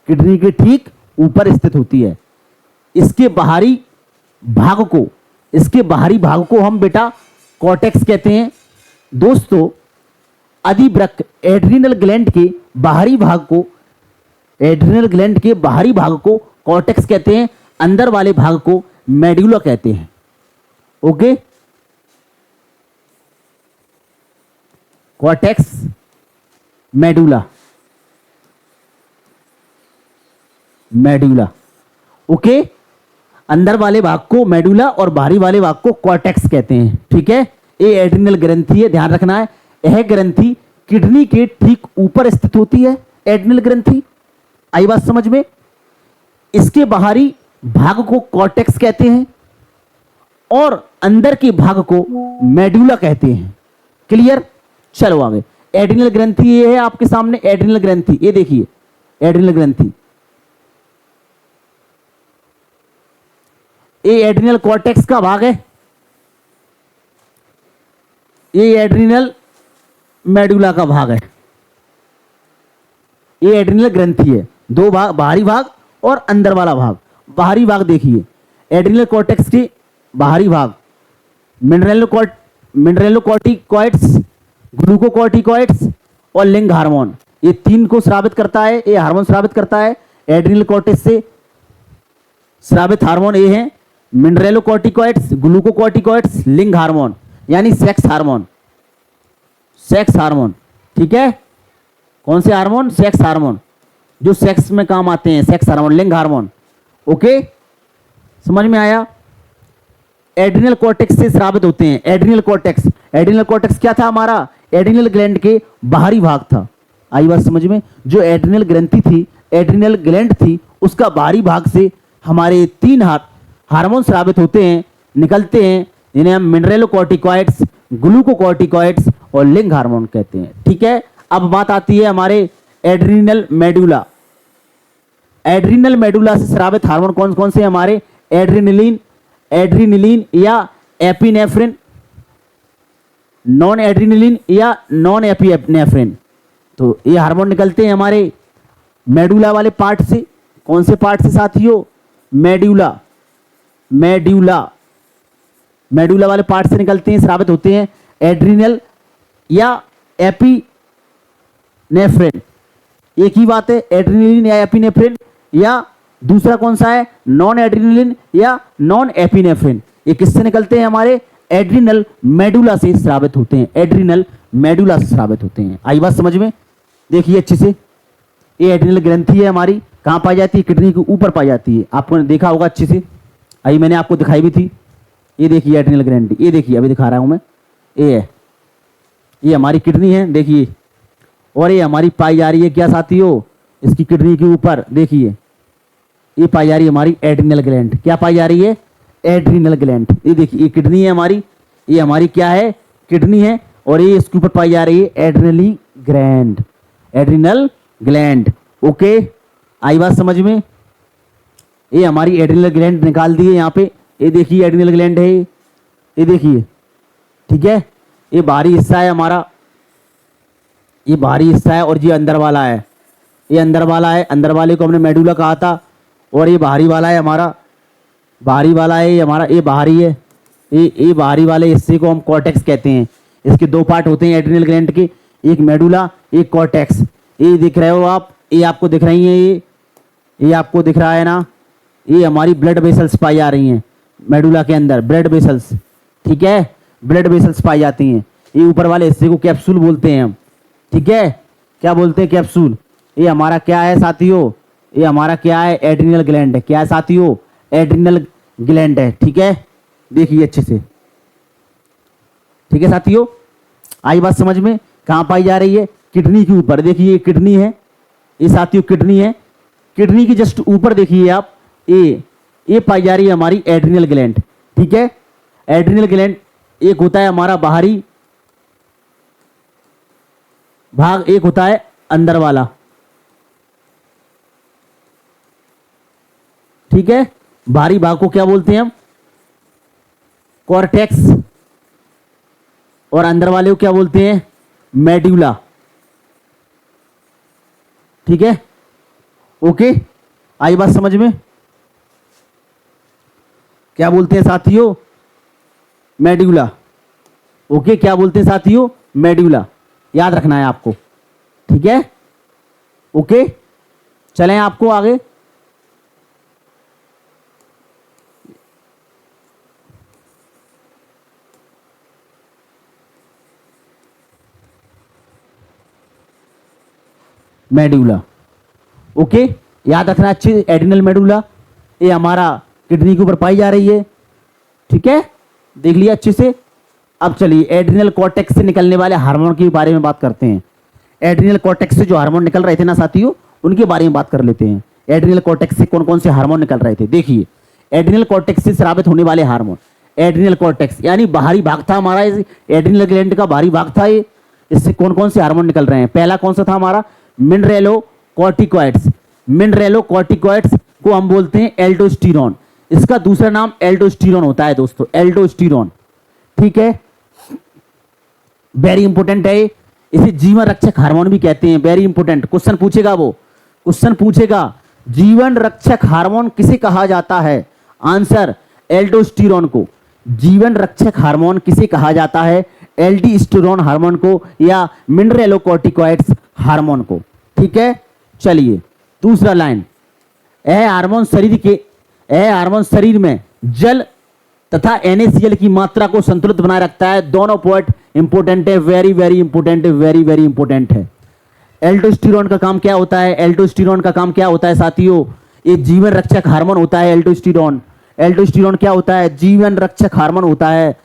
[SPEAKER 1] किडनी के ठीक ऊपर स्थित होती है। इसके बाहरी भाग को, इसके बाहरी भाग को हम बेटा कॉर्टेक्स कहते हैं। दोस्तों, अधिवृक्क एड्रिनल ग्लैंड के बाहरी भाग को, एड्रिनल ग्लैंड के बाहरी भाग को कॉर्टेक्स कहते हैं, अंदर वाले भाग को मेडुला कहते हैं। Okay, cortex, medulla, medulla. Okay, अंदर वाले भाग को मेडुला और बाहरी वाले भाग को कॉर्टेक्स कहते हैं। ठीक है, ये एड्रिनल ग्रंथि है, ध्यान रखना है। यह ग्रंथि किडनी के ठीक ऊपर स्थित होती है, एड्रिनल ग्रंथि। आई बात समझ में? इसके बाहरी भाग को कॉर्टेक्स कहते हैं और अंदर के भाग को मेडुला कहते हैं। क्लियर? चलो आगे। एड्रिनल ग्रंथि ये है आपके सामने, एड्रिनल ग्रंथि, ये देखिए एड्रिनल ग्रंथि। ये एड्रिनल कॉर्टेक्स का भाग है, ये एड्रिनल मेडुला का भाग है। ये एड्रिनल ग्रंथि है, दो भाग, बाहरी भाग और अंदर वाला भाग। बाहरी भाग देखिए, एड्रिनल कॉर्टेक्स के बाहरी भाग मिनरेलोकॉर्टिकॉइड्स, ग्लूकोकॉर्टिकॉइड्स और लिंग हार्मोन, ये तीन को स्रावित करता है। ये हार्मोन स्रावित करता है एड्रिनल कॉर्टेक्स से। स्रावित हार्मोन ये हैं मिनरेलोकॉर्टिकॉइड्स, ग्लूकोकॉर्टिकॉइड्स, लिंग हार्मोन यानी सेक्स हार्मोन, सेक्स हार्मोन। ठीक है, कौन से हार्मोन? सेक्स हार्मोन, जो सेक्स में काम आते हैं, सेक्स हार्मोन, लिंग हार्मोन। ओके, समझ में आया? एड्रिनल कॉर्टेक्स से स्रावित होते हैं। एड्रिनल कॉर्टेक्स, एड्रिनल कॉर्टेक्स क्या था हमारा? एड्रिनल ग्लैंड के बाहरी भाग था। आई बात समझ में? जो एड्रिनल ग्रंथि थी, एड्रिनल ग्लैंड थी, उसका बाहरी भाग से हमारे तीन हार्मोन स्रावित होते हैं, निकलते हैं, जिन्हें हम मिनरेलोकॉर्टिकॉइड्स, ग्लूकोकॉर्टिकॉइड्स और लिंग हार्मोन कहते हैं। ठीक है, अब बात आती है हमारे एड्रिनल मेडुला। एड्रिनल मेडुला से स्रावित हार्मोन कौन कौन से हमारे? एड्रिनलिन, एड्रिनलिन या एपिनेफ्रिन, नॉन एड्रिनलिन या नॉन एपिनेफ्रिन। तो ये हार्मोन निकलते हैं हमारे मेडुला वाले पार्ट से। कौन से पार्ट से साथियों? मेडुला, मेडुला, मेडुला वाले पार्ट से निकलते हैं, स्रावित होते हैं। एड्रिनल या एपिनेफ्रिन, एक ही बात है, एड्रिनलिन या एपिनेफ्रिन, या दूसरा कौन सा है? नॉन एड्रिनलिन या नॉन एपिनेफ्रिन। ये किससे निकलते हैं? हमारे एड्रिनल मेडुला से स्रावित होते हैं, एड्रिनल मेडुला से स्रावित होते हैं। आई बात समझ में? देखिए अच्छे से, ये एड्रिनल ग्रंथि है हमारी, कहां पाई जाती है? किडनी के ऊपर पाई जाती है। आपको देखा होगा अच्छे से, आई मैंने आपको दिखाई भी थी। ये देखिए एड्रिनल ग्लैंड, ये देखिए अभी दिखा रहा हूं मैं, ये है, ये हमारी किडनी है देखिए, और ये हमारी पाई जा रही है क्या साथियों, इसकी किडनी के ऊपर देखिए, ये पाई जा रही है हमारी एड्रिनल ग्लैंड। क्या पाई जा रही है, एड्रिनल ग्लैंड। ये देखिए ये किडनी है हमारी, ये हमारी क्या है, किडनी है, और ये इसके ऊपर पाई जा रही है एड्रिनली ग्लैंड, एड्रिनल ग्लैंड। ओके, आई बात समझ में। ये हमारी एड्रिनल ग्लैंड निकाल दी है यहाँ पे, ये देखिए एड्रिनल ग्लैंड है, ये देखिए, ठीक है। ये बाहरी हिस्सा है हमारा, ये बाहरी हिस्सा है, और ये अंदर वाला है, ये अंदर वाला है, अंदर वाले को हमने मेडुला कहा था, और ये बाहरी वाला है हमारा, बाहरी वाला है ये हमारा, ये बाहरी है, ये बाहरी वाले हिस्से को हम कॉर्टेक्स कहते हैं। इसके दो पार्ट होते हैं एड्रिनल ग्लैंड के, एक मेडुला एक कॉर्टेक्स। ये दिख रहे हो आप, ये आपको दिख रही हैं, ये आपको दिख रहा है ना, ये हमारी ब्लड वेसल्स पाई जा रही हैं मेडुला के अंदर, ब्लड वेसल्स, ठीक है, ब्लड वेसल्स पाई जाती हैं। ये ऊपर वाले हिस्से को कैप्सूल बोलते हैं हम, ठीक है, क्या बोलते हैं, कैप्सूल। ये हमारा क्या है साथियों, ये हमारा क्या है, एड्रिनल ग्लैंड है। क्या है साथियों, एड्रिनल ग्लैंड है, ठीक है, देखिए अच्छे से, ठीक है साथियों, आई बात समझ में। कहाँ पाई जा रही है, किडनी के ऊपर, देखिए ये किडनी है, ये साथियों किडनी है, किडनी की जस्ट ऊपर देखिए आप, ये पाई जा रही है हमारी एड्रिनल ग्लैंड, ठीक है। एड्रिनल ग्लैंड एक होता है हमारा बाहरी भाग, एक होता है अंदर वाला, ठीक है। बाहरी भाग को क्या बोलते हैं हम, कॉर्टेक्स, और अंदर वाले को क्या बोलते हैं, मेडुला, ठीक है। ओके, आई बात समझ में। क्या बोलते हैं साथियों, मेडुला। ओके, क्या बोलते हैं साथियों, मेडुला, याद रखना है आपको, ठीक है। ओके, चलें आपको आगे। मेडुला, ओके, याद रखना अच्छे, एड्रिनल मेडुला, ये हमारा किडनी के ऊपर पाई जा रही है, ठीक है, देख लिया अच्छे से। अब चलिए एड्रिनल कॉर्टेक्स से निकलने वाले हार्मोन के बारे में बात करते हैं। एड्रिनल कॉर्टेक्स से जो हार्मोन निकल रहे थे ना साथियों, उनके बारे में बात कर लेते हैं। एड्रिनल कॉर्टेक्स से कौन कौन से हार्मोन निकल रहे थे, देखिए एड्रिनल कॉर्टेक्स से स्रावित होने वाले हार्मोन, एड्रिनल कॉर्टेक्स यानी बाहरी भाग था हमारा, एड्रिनल ग्लैंड का बाहरी भाग था ये, इससे कौन कौन से हार्मोन निकल रहे हैं। पहला कौन सा था हमारा, मिनरेलोकॉर्टिकॉइड्स। मिनरेलोकॉर्टिकॉइड्स को हम बोलते हैं एल्डोस्टेरोन, इसका दूसरा नाम एल्डोस्टेरोन होता है दोस्तों, एल्डोस्टेरोन, ठीक है, वेरी इंपॉर्टेंट है। इसे जीवन रक्षक हार्मोन भी कहते हैं, वेरी इंपॉर्टेंट, क्वेश्चन पूछेगा, वो क्वेश्चन पूछेगा जीवन रक्षक हार्मोन किसे कहा जाता है, आंसर एल्डोस्टेरोन को। जीवन रक्षक हार्मोन किसे कहा जाता है, एल्डोस्टेरोन हार्मोन को या मिनरेलोकॉर्टिकॉइड्स हार्मोन को, ठीक है। चलिए दूसरा लाइन, यह हार्मोन शरीर में जल तथा NaCl की मात्रा को संतुलित बनाए रखता है। दोनों पॉइंट इंपोर्टेंट है, वेरी वेरी इंपोर्टेंट है, वेरी वेरी इंपोर्टेंट है। एल्डोस्टेरोन का काम क्या होता है, एल्डोस्टेरोन का काम क्या होता है साथियों, ये जीवन रक्षक हार्मोन होता है एल्डोस्टेरोन। एल्डोस्टेरोन क्या होता है, जीवन रक्षक हार्मोन होता है।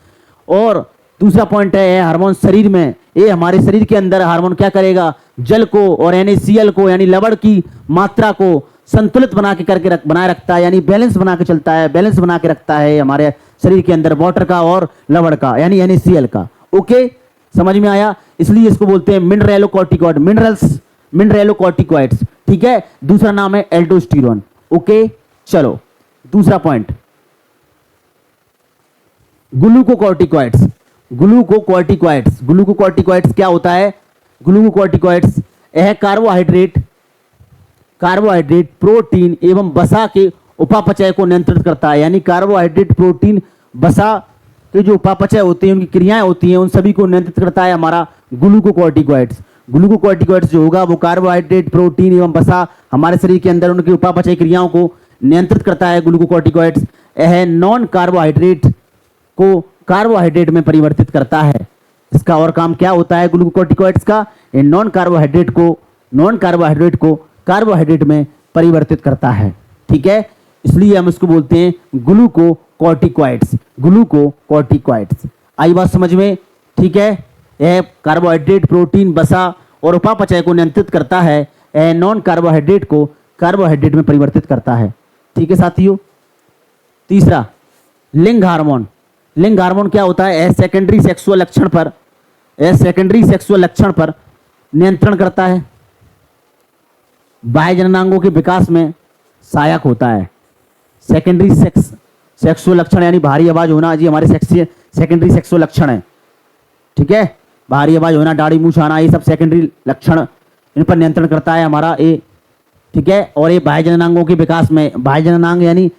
[SPEAKER 1] और दूसरा पॉइंट है हार्मोन शरीर में, ये हमारे शरीर के अंदर हार्मोन क्या करेगा, जल को और NaCl को यानी लवण की मात्रा को संतुलित बना के करके बनाए रखता है, यानी बैलेंस बना के चलता है, बैलेंस बना के रखता है हमारे शरीर के अंदर वाटर का और लवण का यानी NaCl का। ओके, समझ में आया, इसलिए इसको बोलते हैं मिनरेलोकॉर्टिकॉइड, मिनरेलोकॉर्टिकॉइड्स, ठीक है। दूसरा नाम है एल्डोस्टेरोन। ओके, चलो दूसरा पॉइंट, ग्लूकोकॉर्टिकॉइड्स। ग्लूकोकॉर्टिकॉइड्स, ग्लूकोकॉर्टिकॉइड्स क्या होता है, ग्लूकोकॉर्टिकॉइड्स यह कार्बोहाइड्रेट प्रोटीन एवं वसा के उपापचय को नियंत्रित करता है, यानी कार्बोहाइड्रेट प्रोटीन वसा के जो उपापचय होते हैं, उनकी क्रियाएं होती हैं, उन सभी को नियंत्रित करता है हमारा ग्लूकोकॉर्टिकॉइड्स। ग्लूकोकॉर्टिकॉइड्स जो होगा वो कार्बोहाइड्रेट प्रोटीन एवं वसा हमारे शरीर के अंदर उनकी उपापचय क्रियाओं को नियंत्रित करता है ग्लूकोकॉर्टिकॉइड्स। यह नॉन कार्बोहाइड्रेट को कार्बोहाइड्रेट में परिवर्तित करता है। इसका और काम क्या होता है ग्लूकोकॉर्टिकॉइड्स का, ये नॉन कार्बोहाइड्रेट को कार्बोहाइड्रेट में परिवर्तित करता है, ठीक है। इसलिए हम इसको बोलते हैं ग्लूकोकॉर्टिकॉइड्स। Glucocorticoids, glucocorticoids. आई बात समझ में? ठीक है। यह कार्बोहाइड्रेट, प्रोटीन, वसा और उपापचय को नियंत्रित करता है। यह नॉन कार्बोहाइड्रेट को कार्बोहाइड्रेट में परिवर्तित करता है। ठीक है साथियों। तीसरा, लिंग हार्मोन। लिंग हार्मोन क्या होता है? यह सेकेंडरी सेक्सुअल लक्षण पर नियंत्रण करता है। बाह्य जननांगों के विकास में सहायक होता है। सेकेंडरी सेक्सुअल लक्षण यानी भारी आवाज होना, जी हमारे सेकेंडरी सेक्सुअल लक्षण है। ठीक है, भारी आवाज होना, दाढ़ी मूछ आना, ये सब सेकेंडरी लक्षण, इन पर नियंत्रण करता है हमारा ये। ठीक है, और ये बाह्य जननांगों के विकास में, बाह्य जननांग यानी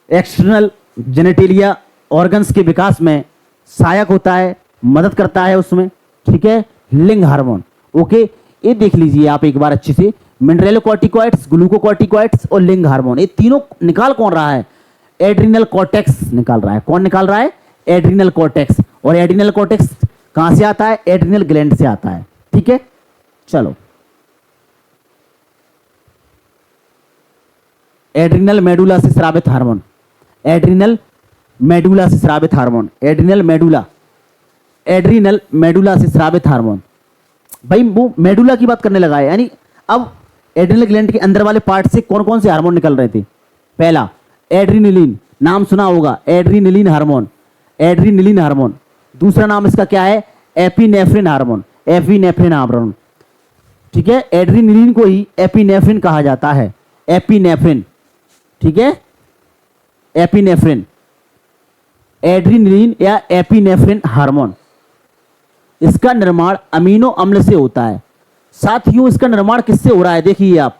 [SPEAKER 1] एक्सटर्नल जेनेटेलिया ऑर्गन्स के विकास में सहायक होता है, मदद करता है उसमें। ठीक है, लिंग हार्मोन। ओके, ये देख लीजिए आप एक बार अच्छे से, मिनरलोकॉर्टिकॉइड्स, ग्लूकोकॉर्टिकॉइड्स और लिंग हार्मोन, ये तीनों निकाल कौन रहा है? एड्रिनल कॉर्टेक्स निकाल रहा है। कौन निकाल रहा है? Adrenal cortex. और एड्रिनल कॉर्टेक्स कहां से आता है? एड्रिनल ग्लैंड से आता है। ठीक है, चलो। एड्रिनल मेडुला से स्रावित हार्मोन, एड्रिनल मेडुला से स्रावित हार्मोन, एड्रिनल मेडुला से स्रावित हार्मोन। भाई वो मेडुला की बात करने लगा है, यानी अब एड्रिनल ग्लैंड के अंदर वाले पार्ट से कौन कौन से हार्मोन निकल रहे थे? पहला एड्रीनलिन, नाम सुना होगा, एड्रीनलिन हार्मोन, एड्रीनलिन हार्मोन। दूसरा नाम इसका क्या है? Epinephrine hormone, epinephrine hormone. ठीक है, एड्रीनलिन को ही एपिनेफ्रिन कहा जाता है, एपिनेफ्रिन। ठीक है, एपिनेफ्रिन, एड्रीनलिन या एपिनेफ्रिन हार्मोन। इसका निर्माण अमीनो अम्ल से होता है। साथियों, इसका निर्माण किससे हो रहा है? देखिए आप,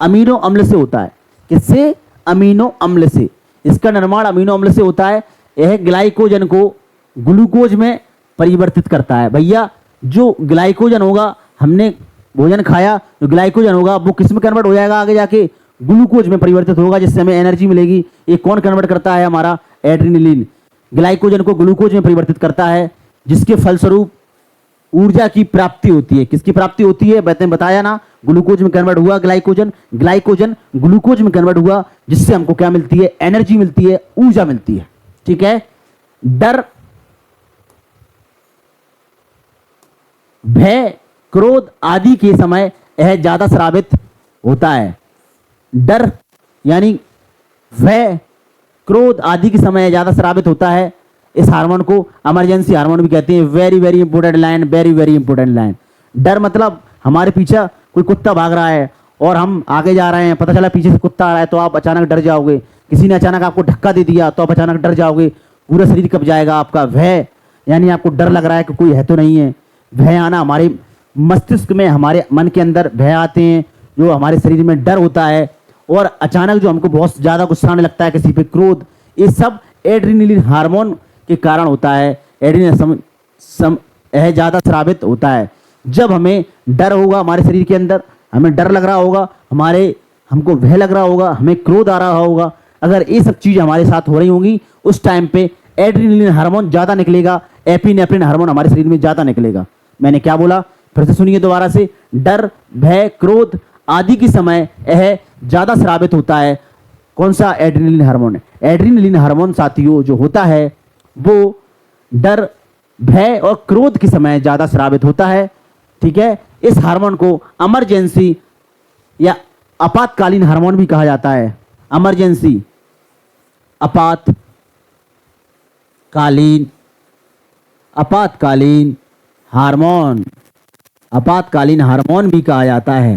[SPEAKER 1] अमीनो अम्ल से होता है। किससे? अमीनो अम्ल से। इसका निर्माण अमीनो अम्ल से होता है। यह ग्लाइकोजन को ग्लूकोज में परिवर्तित करता है। भैया, जो ग्लाइकोजन होगा, हमने भोजन खाया, जो ग्लाइकोजन होगा वो किस में कन्वर्ट हो जाएगा? आगे जाके ग्लूकोज में परिवर्तित होगा, जिससे हमें एनर्जी मिलेगी। ये कौन कन्वर्ट करता है? हमारा एड्रीनलिन ग्लाइकोजन को ग्लूकोज में परिवर्तित करता है, जिसके फलस्वरूप ऊर्जा की प्राप्ति होती है। किसकी प्राप्ति होती है? मैंने बताया ना, ग्लूकोज में कन्वर्ट हुआ ग्लाइकोजन, ग्लाइकोजन ग्लूकोज में कन्वर्ट हुआ, जिससे हमको क्या मिलती है? एनर्जी मिलती है, ऊर्जा मिलती है। ठीक है, डर, भय, क्रोध आदि के समय यह ज्यादा स्रावित होता है। डर यानी भय, क्रोध आदि के समय ज्यादा स्रावित होता है। इस हार्मोन को इमरजेंसी हार्मोन भी कहते हैं। Very very important line, very very important line. डर मतलब हमारे पीछे कोई कुत्ता भाग रहा है और हम आगे जा रहे हैं, पता चला पीछे से कुत्ता आ रहा है, तो आप अचानक डर जाओगे। किसी ने अचानक आपको धक्का दे दिया तो आप अचानक डर जाओगे, पूरा शरीर कब जाएगा आपका। भय यानी आपको डर लग रहा है कि कोई है तो नहीं है। भय आना, हमारे मस्तिष्क में, हमारे मन के अंदर भय आते हैं, जो हमारे शरीर में डर होता है। और अचानक जो हमको बहुत ज़्यादा गुस्सा आने लगता है किसी पे, क्रोध, ये सब एड्रीनलिन हार्मोन के कारण होता है। एड्रीनलिन यह ज़्यादा स्रावित होता है जब हमें डर होगा, हमारे शरीर के अंदर हमें डर लग रहा होगा, हमको भय लग रहा होगा, हमें क्रोध आ रहा होगा। अगर ये सब चीज़ हमारे साथ हो रही होंगी, उस टाइम पे एड्रीनलिन हार्मोन ज़्यादा निकलेगा, एपिनेफ्रिन हार्मोन हमारे शरीर में ज़्यादा निकलेगा। मैंने क्या बोला? फिर से सुनिए दोबारा से। डर, भय, क्रोध आदि के समय यह ज़्यादा स्रावित होता है। कौन सा? Adrenaline hormone. एड्रीनलिन हार्मोन साथियों जो होता है वो डर, भय और क्रोध के समय ज़्यादा स्रावित होता है। ठीक है, इस हार्मोन को इमरजेंसी या आपातकालीन हार्मोन भी कहा जाता है। इमरजेंसी, आपातकालीन हार्मोन, आपातकालीन हार्मोन भी कहा जाता है।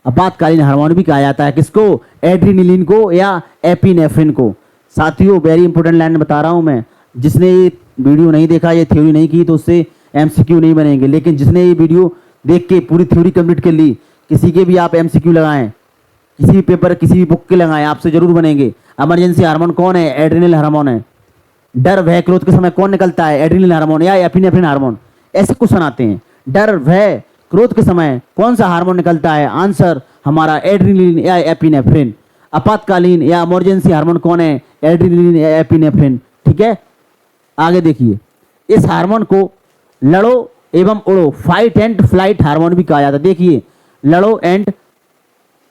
[SPEAKER 1] आपातकालीन हार्मोन भी कहा जाता है किसको? एड्रीनलिन को या एपिनेफ्रिन को। साथियों, वेरी इंपॉर्टेंट लाइन बता रहा हूं मैं। जिसने ये वीडियो नहीं देखा, ये थ्योरी नहीं की, तो उससे एमसीक्यू नहीं बनेंगे। लेकिन जिसने ये वीडियो देख के पूरी थ्योरी कंप्लीट कर ली, किसी के भी आप एमसीक्यू लगाएं, किसी भी पेपर, किसी भी बुक के लगाएं, आपसे जरूर बनेंगे। इमरजेंसी हार्मोन कौन है? एड्रिनल हार्मोन है। डर, भय, क्रोध के समय कौन निकलता है? एड्रिनल हार्मोन या एपिनेफ्रिन हार्मोन। ऐसे क्वेश्चन आते हैं। डर, भय, क्रोध के समय कौन सा हार्मोन निकलता है? आंसर हमारा एड्रिनलिन या एपिनेफ्रिन। आपातकालीन या इमरजेंसी हार्मोन कौन है? एड्रिनलिन या एपिनेफ्रिन। ठीक है, आगे देखिए। इस हार्मोन को लड़ो एवं उड़ो, फाइट एंड फ्लाइट हार्मोन भी कहा जाता है। देखिए, लड़ो एंड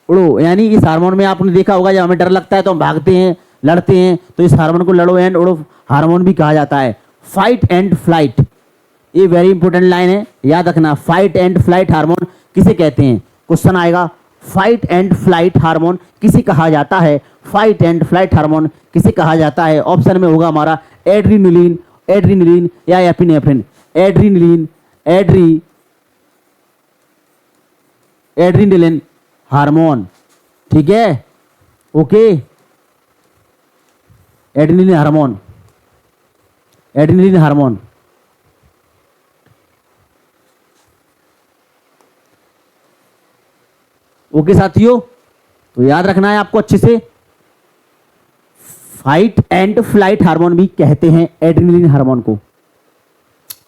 [SPEAKER 1] उड़ो यानी इस हार्मोन में आपने देखा होगा, जब हमें डर लगता है तो हम भागते हैं, लड़ते हैं तो इस हार्मोन को लड़ो एंड उड़ो हार्मोन भी कहा जाता है। फाइट एंड फ्लाइट, ये वेरी इंपॉर्टेंट लाइन है, याद रखना। फाइट एंड फ्लाइट हार्मोन किसे कहते हैं? क्वेश्चन आएगा, फाइट एंड फ्लाइट हार्मोन किसे कहा जाता है? फाइट एंड फ्लाइट हार्मोन किसे कहा जाता है? ऑप्शन में होगा हमारा एड्रीनलिन, एड्रीनलिन या एपिनेफ्रिन। एड्रीनलिन, एड्रीनलिन हार्मोन, ठीक है, okay. Adrenaline hormone, adrenaline hormone. Okay साथियों, तो याद रखना है आपको अच्छे से। फाइट एंड फ्लाइट हार्मोन भी कहते हैं एड्रेनलिन हार्मोन को,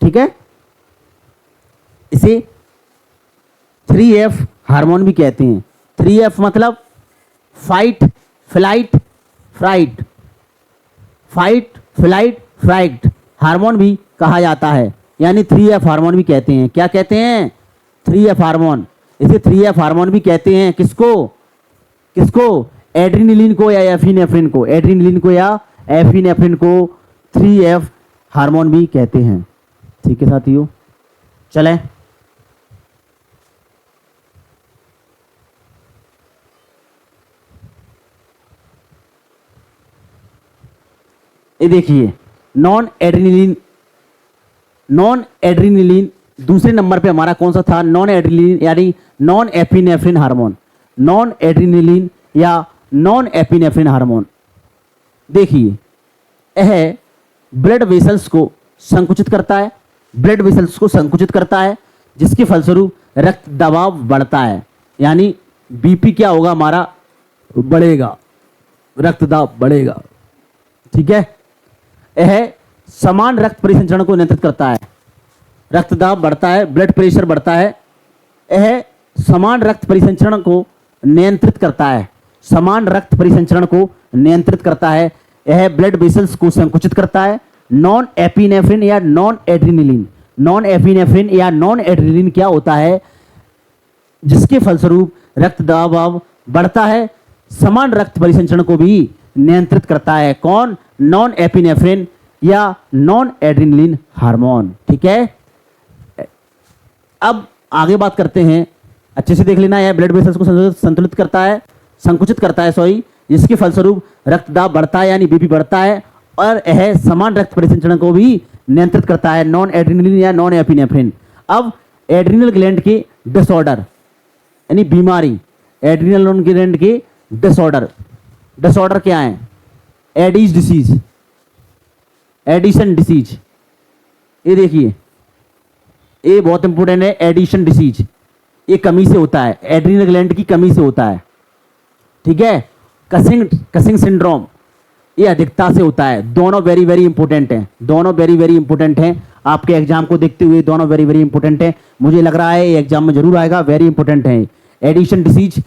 [SPEAKER 1] ठीक है। इसे 3F हार्मोन भी कहते हैं। 3F मतलब fight, flight, fright. Fight, flight, fright hormone भी कहा जाता है, यानी 3F हार्मोन भी कहते हैं। क्या कहते हैं? 3F hormone. इसे 3F हार्मोन भी कहते हैं। किसको? किसको? एड्रीनलिन को या एपिनेफ्रिन को। एड्रीनलिन को या एपिनेफ्रिन को 3F हार्मोन भी कहते हैं, ठीक है साथियों। चलें, ये देखिए, नॉन एड्रीनलिन, नॉन एड्रीनलिन दूसरे नंबर पे हमारा कौन सा था? नॉन एड्रीनलिन यानी non epinephrine hormone. Non adrenaline या नॉन एपिनेफ्रिन हार्मोन, देखिए, यह ब्लड वेसल्स को संकुचित करता है, ब्लड वेसल्स को संकुचित करता है, जिसके फलस्वरूप रक्त दबाव बढ़ता है, यानी बीपी क्या होगा हमारा? बढ़ेगा, रक्त दाब बढ़ेगा, ठीक है। यह समान रक्त परिसंचरण को नियंत्रित करता है। रक्त दाब बढ़ता है, ब्लड प्रेशर बढ़ता है, यह समान रक्त परिसंचरण को नियंत्रित करता है। समान रक्त परिसंचरण को नियंत्रित करता है। यह ब्लड वेसल्स को संकुचित करता है। नॉन एपिनेफ्रिन या नॉन एड्रीनलिन, नॉन एपिनेफ्रिन या नॉन एड्रीनलिन क्या होता है? जिसके फलस्वरूप रक्त दबाव बढ़ता है, समान रक्त परिसंचरण को भी नियंत्रित करता है। कौन? नॉन एपिनेफ्रिन या नॉन एड्रीनलिन हार्मोन, ठीक है। अब आगे बात करते हैं, अच्छे से देख लेना। यह ब्लड वेसल्स को संतुलित करता है, संकुचित करता है, सॉरी, जिसके फलस्वरूप रक्तदाब बढ़ता है यानी बीपी बढ़ता है, और यह समान रक्त परिसंचरण को भी नियंत्रित करता है। नॉन एड्रीनलिन या नॉन एपिनेफ्रिन। अब एड्रीनल ग्लैंड के डिसऑर्डर यानी बीमारी, एड्रीनल ग्लैंड के डिसऑर्डर, डिसऑर्डर क्या है? एडीज डिसीज, एडिशन डिसीज। ये देखिए, ये बहुत इंपॉर्टेंट है। एडिशन डिसीज ये कमी से होता है, एड्रीनल ग्लैंड की कमी से होता है, ठीक है। कसिंग सिंड्रोम ये अधिकता से होता है। दोनों वेरी वेरी इंपॉर्टेंट हैं, दोनों वेरी वेरी इंपॉर्टेंट हैं। आपके एग्जाम को देखते हुए दोनों वेरी वेरी इंपॉर्टेंट हैं। मुझे लग रहा है ये एग्जाम में जरूर आएगा, वेरी इंपॉर्टेंट है। एडिशन डिसीज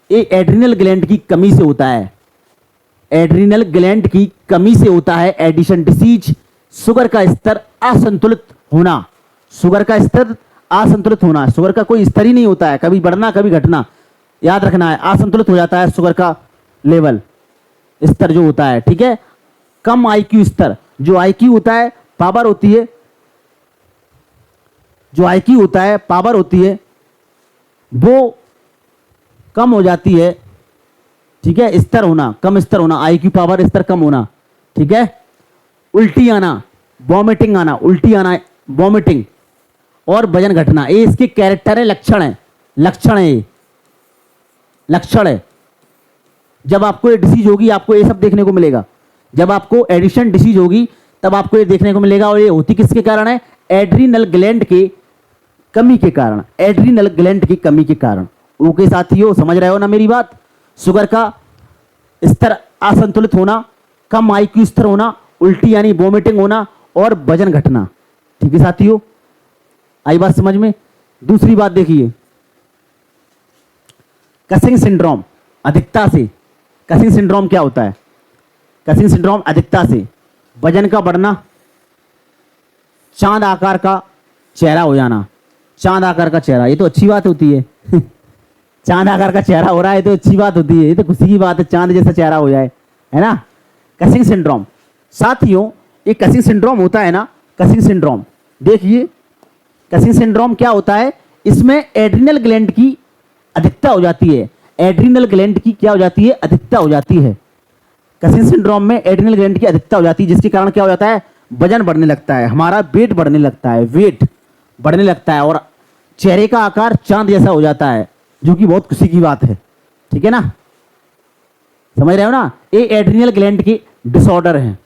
[SPEAKER 1] ये एड्रीनल ग्लैंड की कमी से होता है, एड्रीनल ग्लैंड की कमी से होता है एडिशन डिसीज। शुगर का स्तर असंतुलित होना, शुगर का स्तर असंतुलित होना, शुगर का कोई स्तर ही नहीं होता है, कभी बढ़ना कभी घटना, याद रखना है। असंतुलित हो जाता है शुगर का लेवल, स्तर जो होता है, ठीक है। कम आईक्यू स्तर, जो आईक्यू होता है पावर होती है, जो आईक्यू होता है पावर होती है वो कम हो जाती है, ठीक है। स्तर होना, कम स्तर होना, आईक्यू पावर स्तर कम होना, ठीक है। उल्टी आना, वॉमिटिंग आना, उल्टी आना, वॉमिटिंग और वजन घटना, ये इसके कैरेक्टर है, लक्षण है, लक्षण है, ये लक्षण है। जब आपको ये डिसीज होगी आपको ये सब देखने को मिलेगा। जब आपको एडिशन डिसीज होगी तब आपको ये देखने को मिलेगा। और ये होती किसके कारण है? एड्रीनल ग्लैंड के कमी के कारण, एड्रीनल ग्लैंड की कमी के कारण। ओके साथियों, समझ रहे हो ना मेरी बात? शुगर का स्तर असंतुलित होना, कम आईक्यू स्तर होना, उल्टी यानी वोमिटिंग होना और वजन घटना, ठीक है साथियों। आई बात समझ में? दूसरी बात देखिए, कसिंग सिंड्रोम अधिकता से। कसिंग सिंड्रोम क्या होता है? कसिंग सिंड्रोम अधिकता से वजन का बढ़ना, चांद आकार का चेहरा हो जाना। चांद आकार का चेहरा, ये तो अच्छी बात होती है चांद आकार का चेहरा हो रहा है तो अच्छी बात होती है, ये तो खुशी की बात है, चांद जैसा चेहरा हो जाए, है ना। Causing syndrome. साथियों ये कसिंग सिंड्रोम होता है ना, कसिंग सिंड्रोम, देखिए कसिंग सिंड्रोम क्या होता है, इसमें एड्रिनल ग्लैंड की अधिकता हो जाती है। एड्रिनल ग्लैंड की क्या हो जाती है, अधिकता हो जाती है। कसिंग सिंड्रोम में एड्रिनल ग्लैंड की अधिकता हो जाती है, जिसके कारण क्या हो जाता है, वजन बढ़ने लगता है, हमारा वेट बढ़ने लगता है, वेट बढ़ने लगता है और चेहरे का आकार चांद जैसा हो जाता है, जो कि बहुत खुशी की बात है। ठीक है ना, समझ रहे हो ना। ये एड्रिनल ग्लैंड के डिसऑर्डर हैं।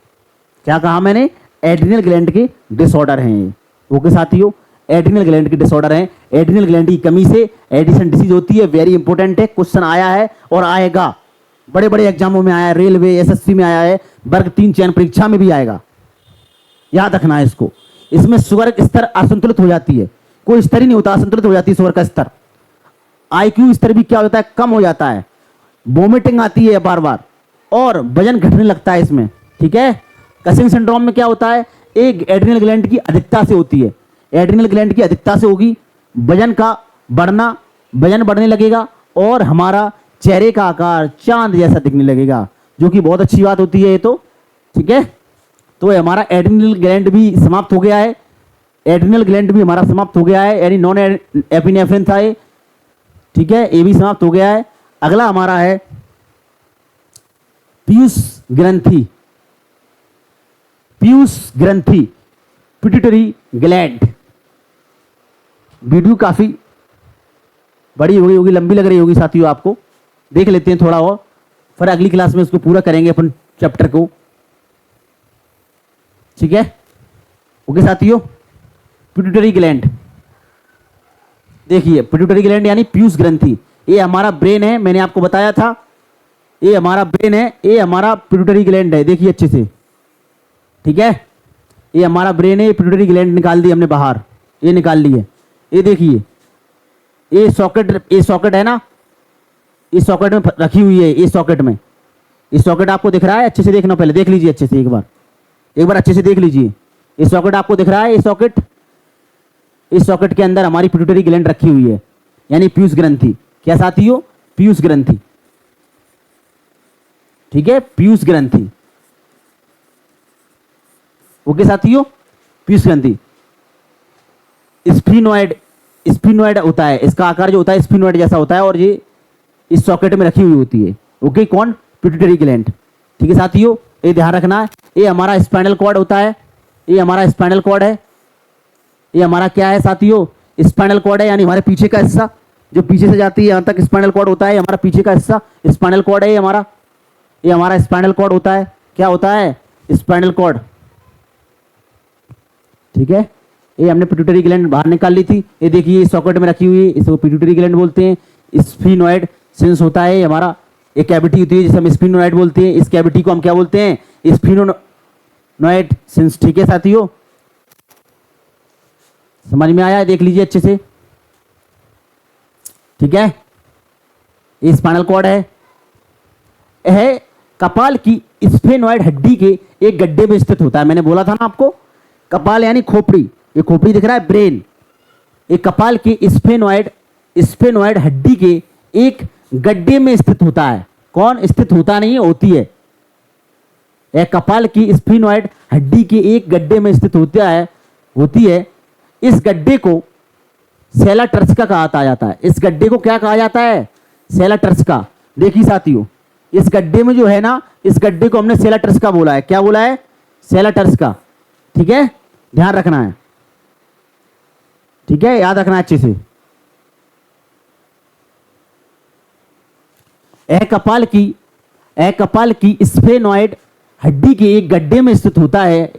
[SPEAKER 1] क्या कहा मैंने, एड्रिनल ग्लैंड के डिसऑर्डर हैं ये। ओके साथियों, एड्रिनल ग्लैंड के डिसऑर्डर हैं। एड्रिनल ग्लैंड की कमी से एडिशन डिसीज होती है। वेरी इंपॉर्टेंट है, क्वेश्चन आया है और आएगा, बड़े बड़े एग्जामों में आया है, रेलवे एसएससी में आया है, वर्ग 3 चयन परीक्षा में भी आएगा, याद रखना है इसको। इसमें शुगर स्तर असंतुलित हो जाती है, कोई स्तर ही नहीं होता, असंतुलित हो जाती है शुगर का स्तर। आईक्यू स्तर भी क्या हो जाता है, कम हो जाता है, वोमिटिंग आती है बार बार और वजन घटने लगता है इसमें। ठीक है, कसिंग सिंड्रोम में क्या होता है, एक एड्रिनल ग्लैंड की अधिकता से होती है। एड्रिनल ग्लैंड की अधिकता से होगी, वजन का बढ़ना, वजन बढ़ने लगेगा और हमारा चेहरे का आकार चांद जैसा दिखने लगेगा, जो कि बहुत अच्छी बात होती है ये तो। ठीक है, तो हमारा एड्रिनल ग्लैंड भी समाप्त हो गया है। एड्रिनल ग्लैंड भी हमारा समाप्त हो गया है, यानी नॉन एपिनेफ्रिन था ये। ठीक है, ये भी समाप्त हो गया है। अगला हमारा है पीयूष ग्रंथि। पीयूष ग्रंथि, पिट्यूटरी ग्लैंड। वीडियो काफी बड़ी हो गई होगी, लंबी लग रही होगी साथियों, आपको देख लेते हैं थोड़ा और, फिर अगली क्लास में इसको पूरा करेंगे अपन चैप्टर को। ठीक है, ओके साथियों। पिट्यूटरी ग्लैंड, देखिए पिट्यूटरी ग्लैंड यानी पीयूष ग्रंथि, ये हमारा ब्रेन है, मैंने आपको बताया था, ये हमारा ब्रेन है, ये हमारा पिट्यूटरी ग्लैंड है, देखिए अच्छे से। ठीक है, ये हमारा ब्रेन है, ये पिट्यूटरी ग्लैंड निकाल दी हमने बाहर, ये निकाल ली है। ये देखिए ये सॉकेट है ना, इस सॉकेट में रखी हुई है, इस सॉकेट में, इस सॉकेट आपको दिख रहा है, अच्छे से देखना, पहले देख लीजिए अच्छे से, एक बार अच्छे से देख लीजिए। इस सॉकेट आपको दिख रहा है, इस सॉकेट के अंदर हमारी पिट्यूटरी ग्लैंड रखी हुई है, यानी पीयूष ग्रंथि। क्या साथियों, पीयूष ग्रंथि। ठीक है, पीयूष ग्रंथि। ओके साथियों, पीयूष ग्रंथि। स्फीनोइड होता है, इसका आकार जो होता है स्फीनोइड जैसा होता है और ये इस सॉकेट में रखी हुई होती है। ओके, कौन, पिट्यूटरी ग्लैंड। ठीक है साथियों, ये ध्यान रखना है। ये हमारा स्पाइनल कॉर्ड होता है, ये हमारा स्पाइनल कॉर्ड है, ये हमारा क्या है साथियों, स्पाइनल कॉर्ड है, यानी हमारे पीछे का हिस्सा जो पीछे से जाती है यहां तक स्पाइनल कॉर्ड होता है, हमारा पीछे का हिस्सा स्पाइनल कॉर्ड है। ये हमारा स्पाइनल कॉर्ड होता है, क्या होता है, स्पाइनल कॉर्ड। ठीक है, ये हमने पिट्यूटरी ग्लैंड बाहर निकाल ली थी, ये देखिए सॉकेट में रखी हुई है, इसको पिट्यूटरी ग्लैंड बोलते हैं। स्फीनोइड सेंस होता है हमारा, एक कैविटी होती है जिसे हम स्फीनोइड बोलते हैं, इस कैविटी को हम क्या बोलते हैं, स्फीनोइड सेंस। ठीक है साथियों, समझ में आया, देख लीजिए अच्छे से। ठीक है, ये स्पाइनल कॉर्ड है, यह कपाल की स्फेनोइड हड्डी के एक गड्ढे में स्थित होता है। मैंने बोला था ना आपको, कपाल यानी खोपड़ी, ये खोपड़ी दिख रहा है, ब्रेन। ये कपाल की स्फेनोइड हड्डी के एक गड्ढे में स्थित होता है। कौन, स्थित होता नहीं है, होती है। यह कपाल की स्फेनोइड हड्डी के एक गड्ढे में स्थित होती है। इस गड्ढे को सेला टर्सिका कहा जाता है। इस गड्ढे को क्या कहा जाता है, सेला टर्सिका। देखिए साथियों, इस गड्ढे में जो है ना, इस गड्ढे को हमने सेला टर्सिका बोला है। क्या बोला है, सेला टर्सिका। ठीक है, ध्यान रखना है। ठीक है, याद रखना अच्छे से। कपाल की स्फेनोइड हड्डी के एक गड्ढे में स्थित होता है,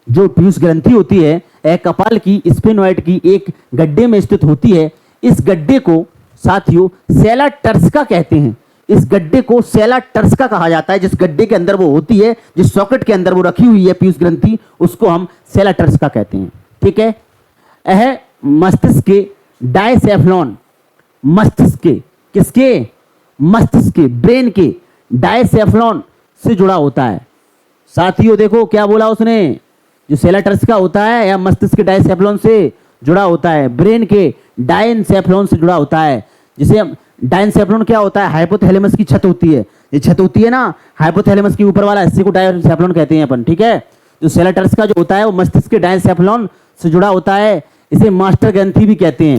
[SPEAKER 1] जो पीयूष ग्रंथि होती है। कपाल की स्फेनोइड की एक गड्ढे में स्थित होती है। इस गड्ढे को साथियों सेला टर्सिका कहते हैं। इस गड्ढे को सेला टर्सिका कहा जाता है। जिस गड्ढे के अंदर वो होती है, जिस सॉकेट के अंदर वो रखी हुई है पीयूष ग्रंथि, उसको हम सेला टर्सिका कहते हैं। ठीक है, यह मस्तिष्क के डायसेफ्लॉन, मस्तिष्क के, किसके, मस्तिष्क के, ब्रेन के डायसेफ्लॉन से जुड़ा होता है। साथियों देखो क्या बोला उसने, जो सेला टर्सिका होता है या मस्तिष्क के डायसेफ्लॉन से जुड़ा होता है, ब्रेन के डायसेफ्लॉन से जुड़ा होता है। जिसे हम डायसेफ्लॉन क्या होता है, हाइपोथैलेमस की छत होती है, ये छत होती है ना हाइपोथैलेमस के ऊपर वाला हिस्से को डायसेफ्लॉन कहते हैं अपन, ठीक है। जो सेलेटर्स का जो होता है वो मस्तिष्क के डायसेफ्लॉन से जुड़ा होता है, इसे मास्टर ग्रंथि भी कहते हैं।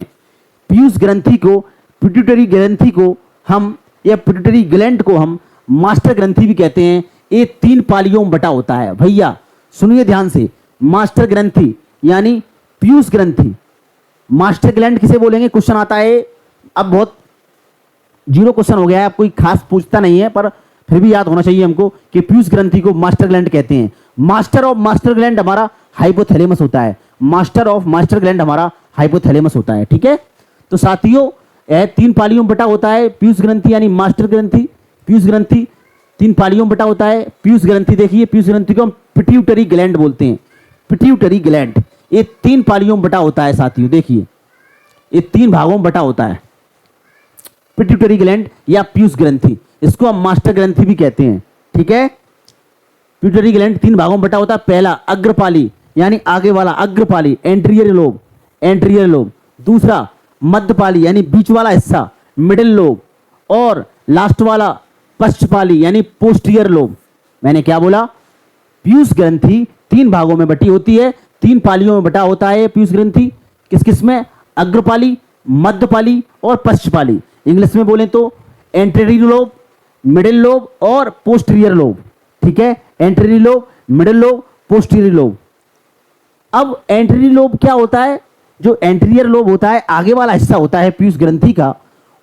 [SPEAKER 1] पीयूष ग्रंथि को, पिट्यूटरी ग्रंथि को हम, या पिट्यूटरी ग्लैंड को हम मास्टर ग्रंथि भी कहते हैं। ये 3 पालियों में बटा होता है। भैया सुनिए ध्यान से, मास्टर ग्रंथि यानी पीयूष ग्रंथि, मास्टर ग्लैंड किसे बोलेंगे, क्वेश्चन आता है। अब बहुत जीरो क्वेश्चन हो गया है, अब कोई खास पूछता नहीं है, पर फिर भी याद होना चाहिए हमको कि पीयूष ग्रंथि को मास्टर ग्लैंड कहते हैं। मास्टर ऑफ मास्टर ग्लैंड हमारा हाइपोथैलेमस होता है, मास्टर ऑफ मास्टर ग्लैंड हमारा हाइपोथैलेमस होता है, ठीक है। तो साथियों 3 पालियों में बटा होता है पीयूष ग्रंथि यानी मास्टर ग्रंथि। पीयूष ग्रंथि 3 पालियों में बटा होता है। पीयूष ग्रंथि देखिए, पीयूष ग्रंथि को हम पिट्यूटरी ग्लैंड बोलते हैं, पिट्यूटरी ग्लैंड। ये 3 पालियों में बटा होता है साथियों, देखिए ये 3 भागों में बटा होता है पिट्यूटरी ग्लैंड या पीयूष ग्रंथि, इसको हम मास्टर ग्रंथि भी कहते हैं, ठीक है। पिट्यूटरी ग्लैंड 3 भागों में बटा होता है। पहला अग्रपाली यानी आगे वाला अग्रपाली, एंटीरियर लोब, एंटीरियर लोब। दूसरा मध्यपाली यानी बीच वाला हिस्सा, मिडिल लोब। और लास्ट वाला पश्चपाली यानी पोस्टीरियर लोब। मैंने क्या बोला, पीयूष ग्रंथि 3 भागों में बटी होती है, 3 पालियों में बटा होता है पीयूष ग्रंथि। किस किस में, अग्रपाली, मध्यपाली और पश्चपाली। इंग्लिश में बोलें तो एंटीरियर लोब, मिडिल लोब और पोस्टीरियर लोब, ठीक है। Anterior lobe, middle lobe, posterior lobe. अब एंटीरियर लोब क्या होता है, जो एंटीरियर लोब होता है आगे वाला हिस्सा होता है पीयूष ग्रंथि का,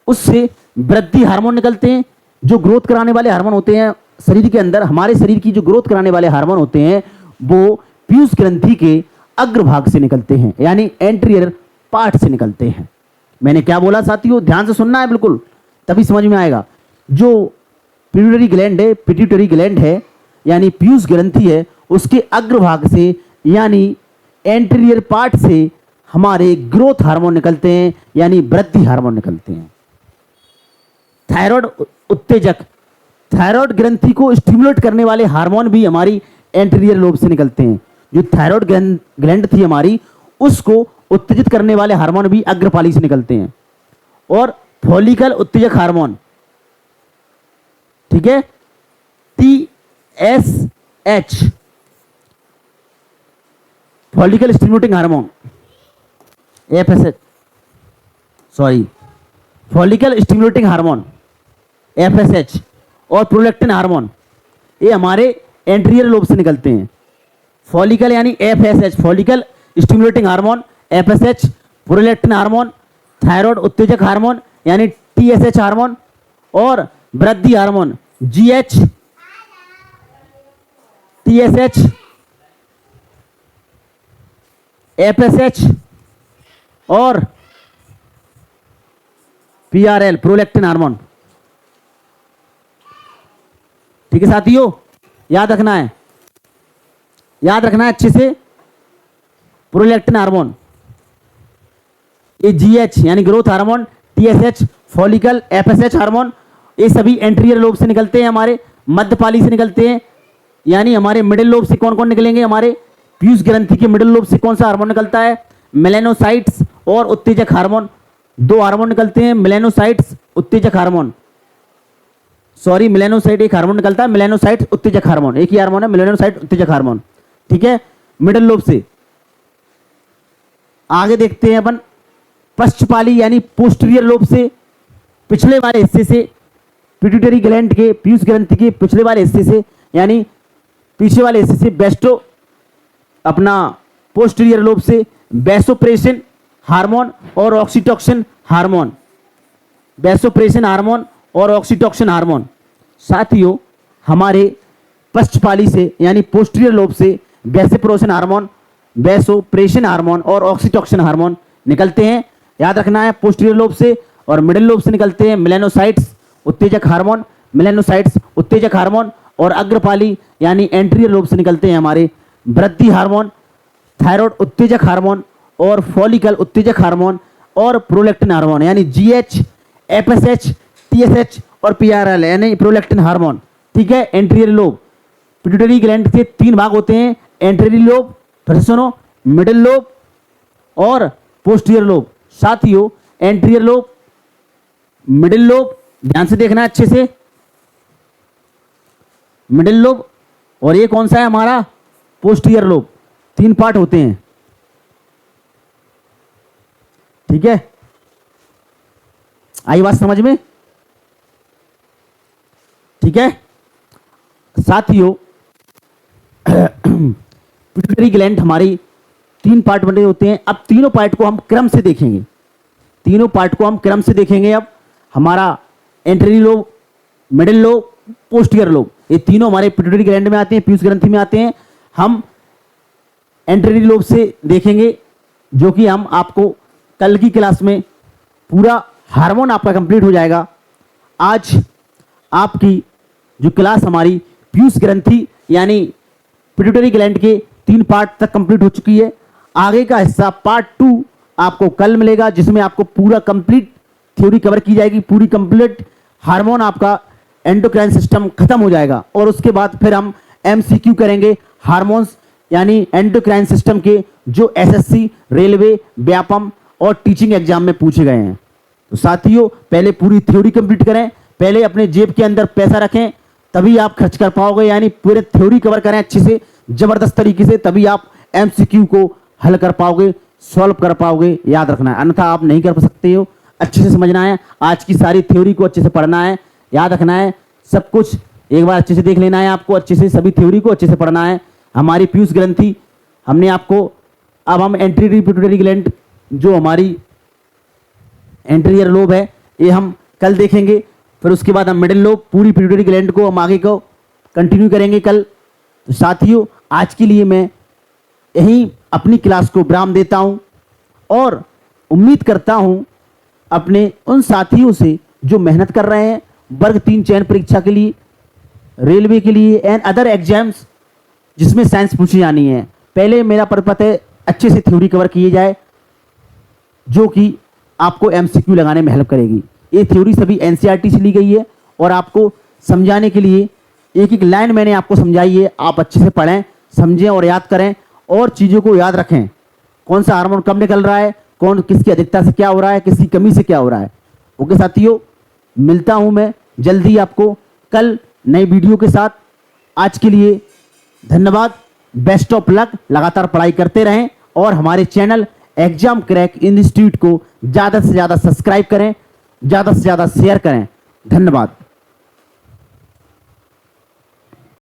[SPEAKER 1] उससे वृद्धि हार्मोन निकलते हैं, जो ग्रोथ कराने वाले हार्मोन होते हैं शरीर के अंदर। हमारे शरीर की जो ग्रोथ कराने वाले हार्मोन होते हैं वो पीयूष ग्रंथि के अग्रभाग से निकलते हैं, यानी एंटीरियर पार्ट से निकलते हैं। मैंने क्या बोला साथियों, ध्यान से सुनना है बिल्कुल, तभी समझ में आएगा। जो पिट्यूटरी ग्लैंड है, पिट्यूटरी ग्लैंड है यानी पीयूष ग्रंथि है, उसके अग्रभाग से यानी एंटीरियर पार्ट से हमारे ग्रोथ हार्मोन निकलते हैं, यानी वृद्धि हार्मोन निकलते हैं। थायराइड उत्तेजक, थायराइड ग्रंथि को स्टिमुलेट करने वाले हार्मोन भी हमारी एंटीरियर लोब से निकलते हैं। जो थायराइड ग्लैंड थी हमारी, उसको उत्तेजित करने वाले हार्मोन भी अग्रपाली से निकलते हैं। और फॉलिकल उत्तेजक हार्मोन, ठीक है, TSH, follicle stimulating hormone, FSH, sorry, follicle stimulating hormone FSH और प्रोलैक्टिन हार्मोन, ये हमारे एंटीरियर लोब से निकलते हैं। फॉलिकल यानी FSH, follicle stimulating hormone, FSH, prolactin hormone, thyroid उत्तेजक हार्मोन यानी TSH हार्मोन, और वृद्धि हार्मोन GH, TSH, FSH और PRL, प्रोलैक्टिन हार्मोन, ठीक है साथियों। याद रखना है, याद रखना है अच्छे से। प्रोलैक्टिन हार्मोन, ये GH यानी growth hormone, TSH follicle, FSH hormone, ये सभी एंटीरियर लोब से निकलते हैं, हमारे मध्यपाली से निकलते हैं। यानी हमारे मिडिल लोब से कौन कौन निकलेंगे, हमारे पीयूष ग्रंथि के मिडिल लोब से कौन सा हार्मोन निकलता है, मेलानोसाइट्स और उत्तेजक हार्मोन। 2 हार्मोन निकलते हैं, मेलानोसाइट्स, उत्तेजक हार्मोन। सॉरी, मेलानोसाइट एक हार्मोन निकलता है, मेलानोसाइट्स उत्तेजक हार्मोन, एक ही हार्मोन है, मेलानोसाइट उत्तेजक हार्मोन, ठीक है, मिडिल लोब से। आगे देखते हैं अपन पश्चपाली यानी पोस्टीरियर लोब से, पिछले वाले हिस्से से, पिट्यूटरी ग्लैंड के, पीयूष ग्रंथि के पिछले वाले हिस्से से, यानी पीछे वाले हिस्से से, बेस्टो अपना पोस्टीरियर लोब से वैसोप्रेसिन हार्मोन और ऑक्सीटोसिन हार्मोन, वैसोप्रेसिन हार्मोन और ऑक्सीटोसिन हार्मोन। साथियों हमारे पश्चपाली से यानी पोस्टीरियर लोब से वैसोप्रेसिन हार्मोन, वैसोप्रेसिन हार्मोन और ऑक्सीटोसिन हार्मोन निकलते हैं। याद रखना है, पोस्टीरियर लोब से और मिडिल लोब से निकलते हैं मेलानोसाइट्स उत्तेजक हार्मोन, मेलानोसाइट्स उत्तेजक हार्मोन, और अग्रपाली यानी एंटीरियर लोब से निकलते हैं हमारे वृद्धि हार्मोन, थायराइड उत्तेजक हार्मोन और फॉलिकल उत्तेजक हार्मोन और प्रोलैक्टिन हार्मोन यानी GH, FSH, TSH और PRL यानी प्रोलैक्टिन हार्मोन, ठीक है। एंटीरियर लोब, पिट्यूटरी ग्लैंड के 3 भाग होते हैं, एंटीरियर लोब, फिर सुनो, मिडिल लोब और पोस्टीरियर लोब। साथियों एंटीरियर लोब, मिडिल लोब, ध्यान से देखना अच्छे से, मिडिल लोब और ये कौन सा है हमारा पोस्टीरियर लोब। 3 पार्ट होते हैं, ठीक है। आई बात समझ में, ठीक है साथियों। पिट्यूटरी ग्लैंड हमारी 3 पार्ट बने होते हैं। अब तीनों पार्ट को हम क्रम से देखेंगे, तीनों पार्ट को हम क्रम से देखेंगे। अब हमारा anterior lobe, middle lobe, posterior lobe, ये तीनों हमारे पिट्यूटरी ग्लैंड में आते हैं, पीयूष ग्रंथि में आते हैं। हम एंटेरियर लोब से देखेंगे, जो कि हम आपको कल की क्लास में पूरा हार्मोन आपका कंप्लीट हो जाएगा। आज आपकी जो क्लास हमारी पीयूष ग्रंथि यानी पिट्यूटरी ग्लैंड के 3 पार्ट तक कंप्लीट हो चुकी है। आगे का हिस्सा पार्ट 2 आपको कल मिलेगा, जिसमें आपको पूरा कंप्लीट थ्योरी कवर की जाएगी, पूरी कंप्लीट हार्मोन आपका एंडोक्राइन सिस्टम खत्म हो जाएगा। और उसके बाद फिर हम एमसीक्यू करेंगे हार्मोन्स यानी एंडोक्राइन सिस्टम के, जो एसएससी, रेलवे, व्यापम और टीचिंग एग्जाम में पूछे गए हैं। तो साथियों पहले पूरी थ्योरी कंप्लीट करें, पहले अपने जेब के अंदर पैसा रखें, तभी आप खर्च कर पाओगे। यानी पूरे थ्योरी कवर करें अच्छे से, जबरदस्त तरीके से, तभी आप एमसीक्यू को हल कर पाओगे, सॉल्व कर पाओगे। याद रखना है, अन्यथा आप नहीं कर सकते हो। अच्छे से समझना है, आज की सारी थ्योरी को अच्छे से पढ़ना है, याद रखना है, सब कुछ एक बार अच्छे से देख लेना है आपको, अच्छे से सभी थ्योरी को अच्छे से पढ़ना है। हमारी पीयूष ग्रंथि हमने आपको, अब हम एंटीरियर पिट्यूटरी ग्लैंड जो हमारी एंटीरियर लोब है ये हम कल देखेंगे। फिर उसके बाद हम मिडिल लोब, पूरी पिट्यूटरी ग्लैंड को हम आगे को कंटिन्यू करेंगे कल। तो साथियों आज के लिए मैं यहीं अपनी क्लास को विराम देता हूं और उम्मीद करता हूं अपने उन साथियों से जो मेहनत कर रहे हैं वर्ग 3 चयन परीक्षा के लिए, रेलवे के लिए एंड अदर एग्जाम्स जिसमें साइंस पूछी जानी है। पहले मेरा पर्पस है अच्छे से थ्योरी कवर किए जाए, जो कि आपको एमसीक्यू लगाने में हेल्प करेगी। ये थ्योरी सभी एनसीईआरटी से ली गई है और आपको समझाने के लिए एक एक लाइन मैंने आपको समझाई है। आप अच्छे से पढ़ें, समझें और याद करें और चीज़ों को याद रखें। कौन सा हार्मोन कब निकल रहा है, कौन किसकी अधिकता से क्या हो रहा है, किसकी कमी से क्या हो रहा है। ओके साथियों, मिलता हूं मैं जल्दी आपको कल नई वीडियो के साथ। आज के लिए धन्यवाद, बेस्ट ऑफ लक। लगातार पढ़ाई करते रहें और हमारे चैनल एग्जाम क्रैक इंस्टीट्यूट को ज़्यादा से ज़्यादा सब्सक्राइब करें, ज़्यादा से ज़्यादा शेयर करें। धन्यवाद।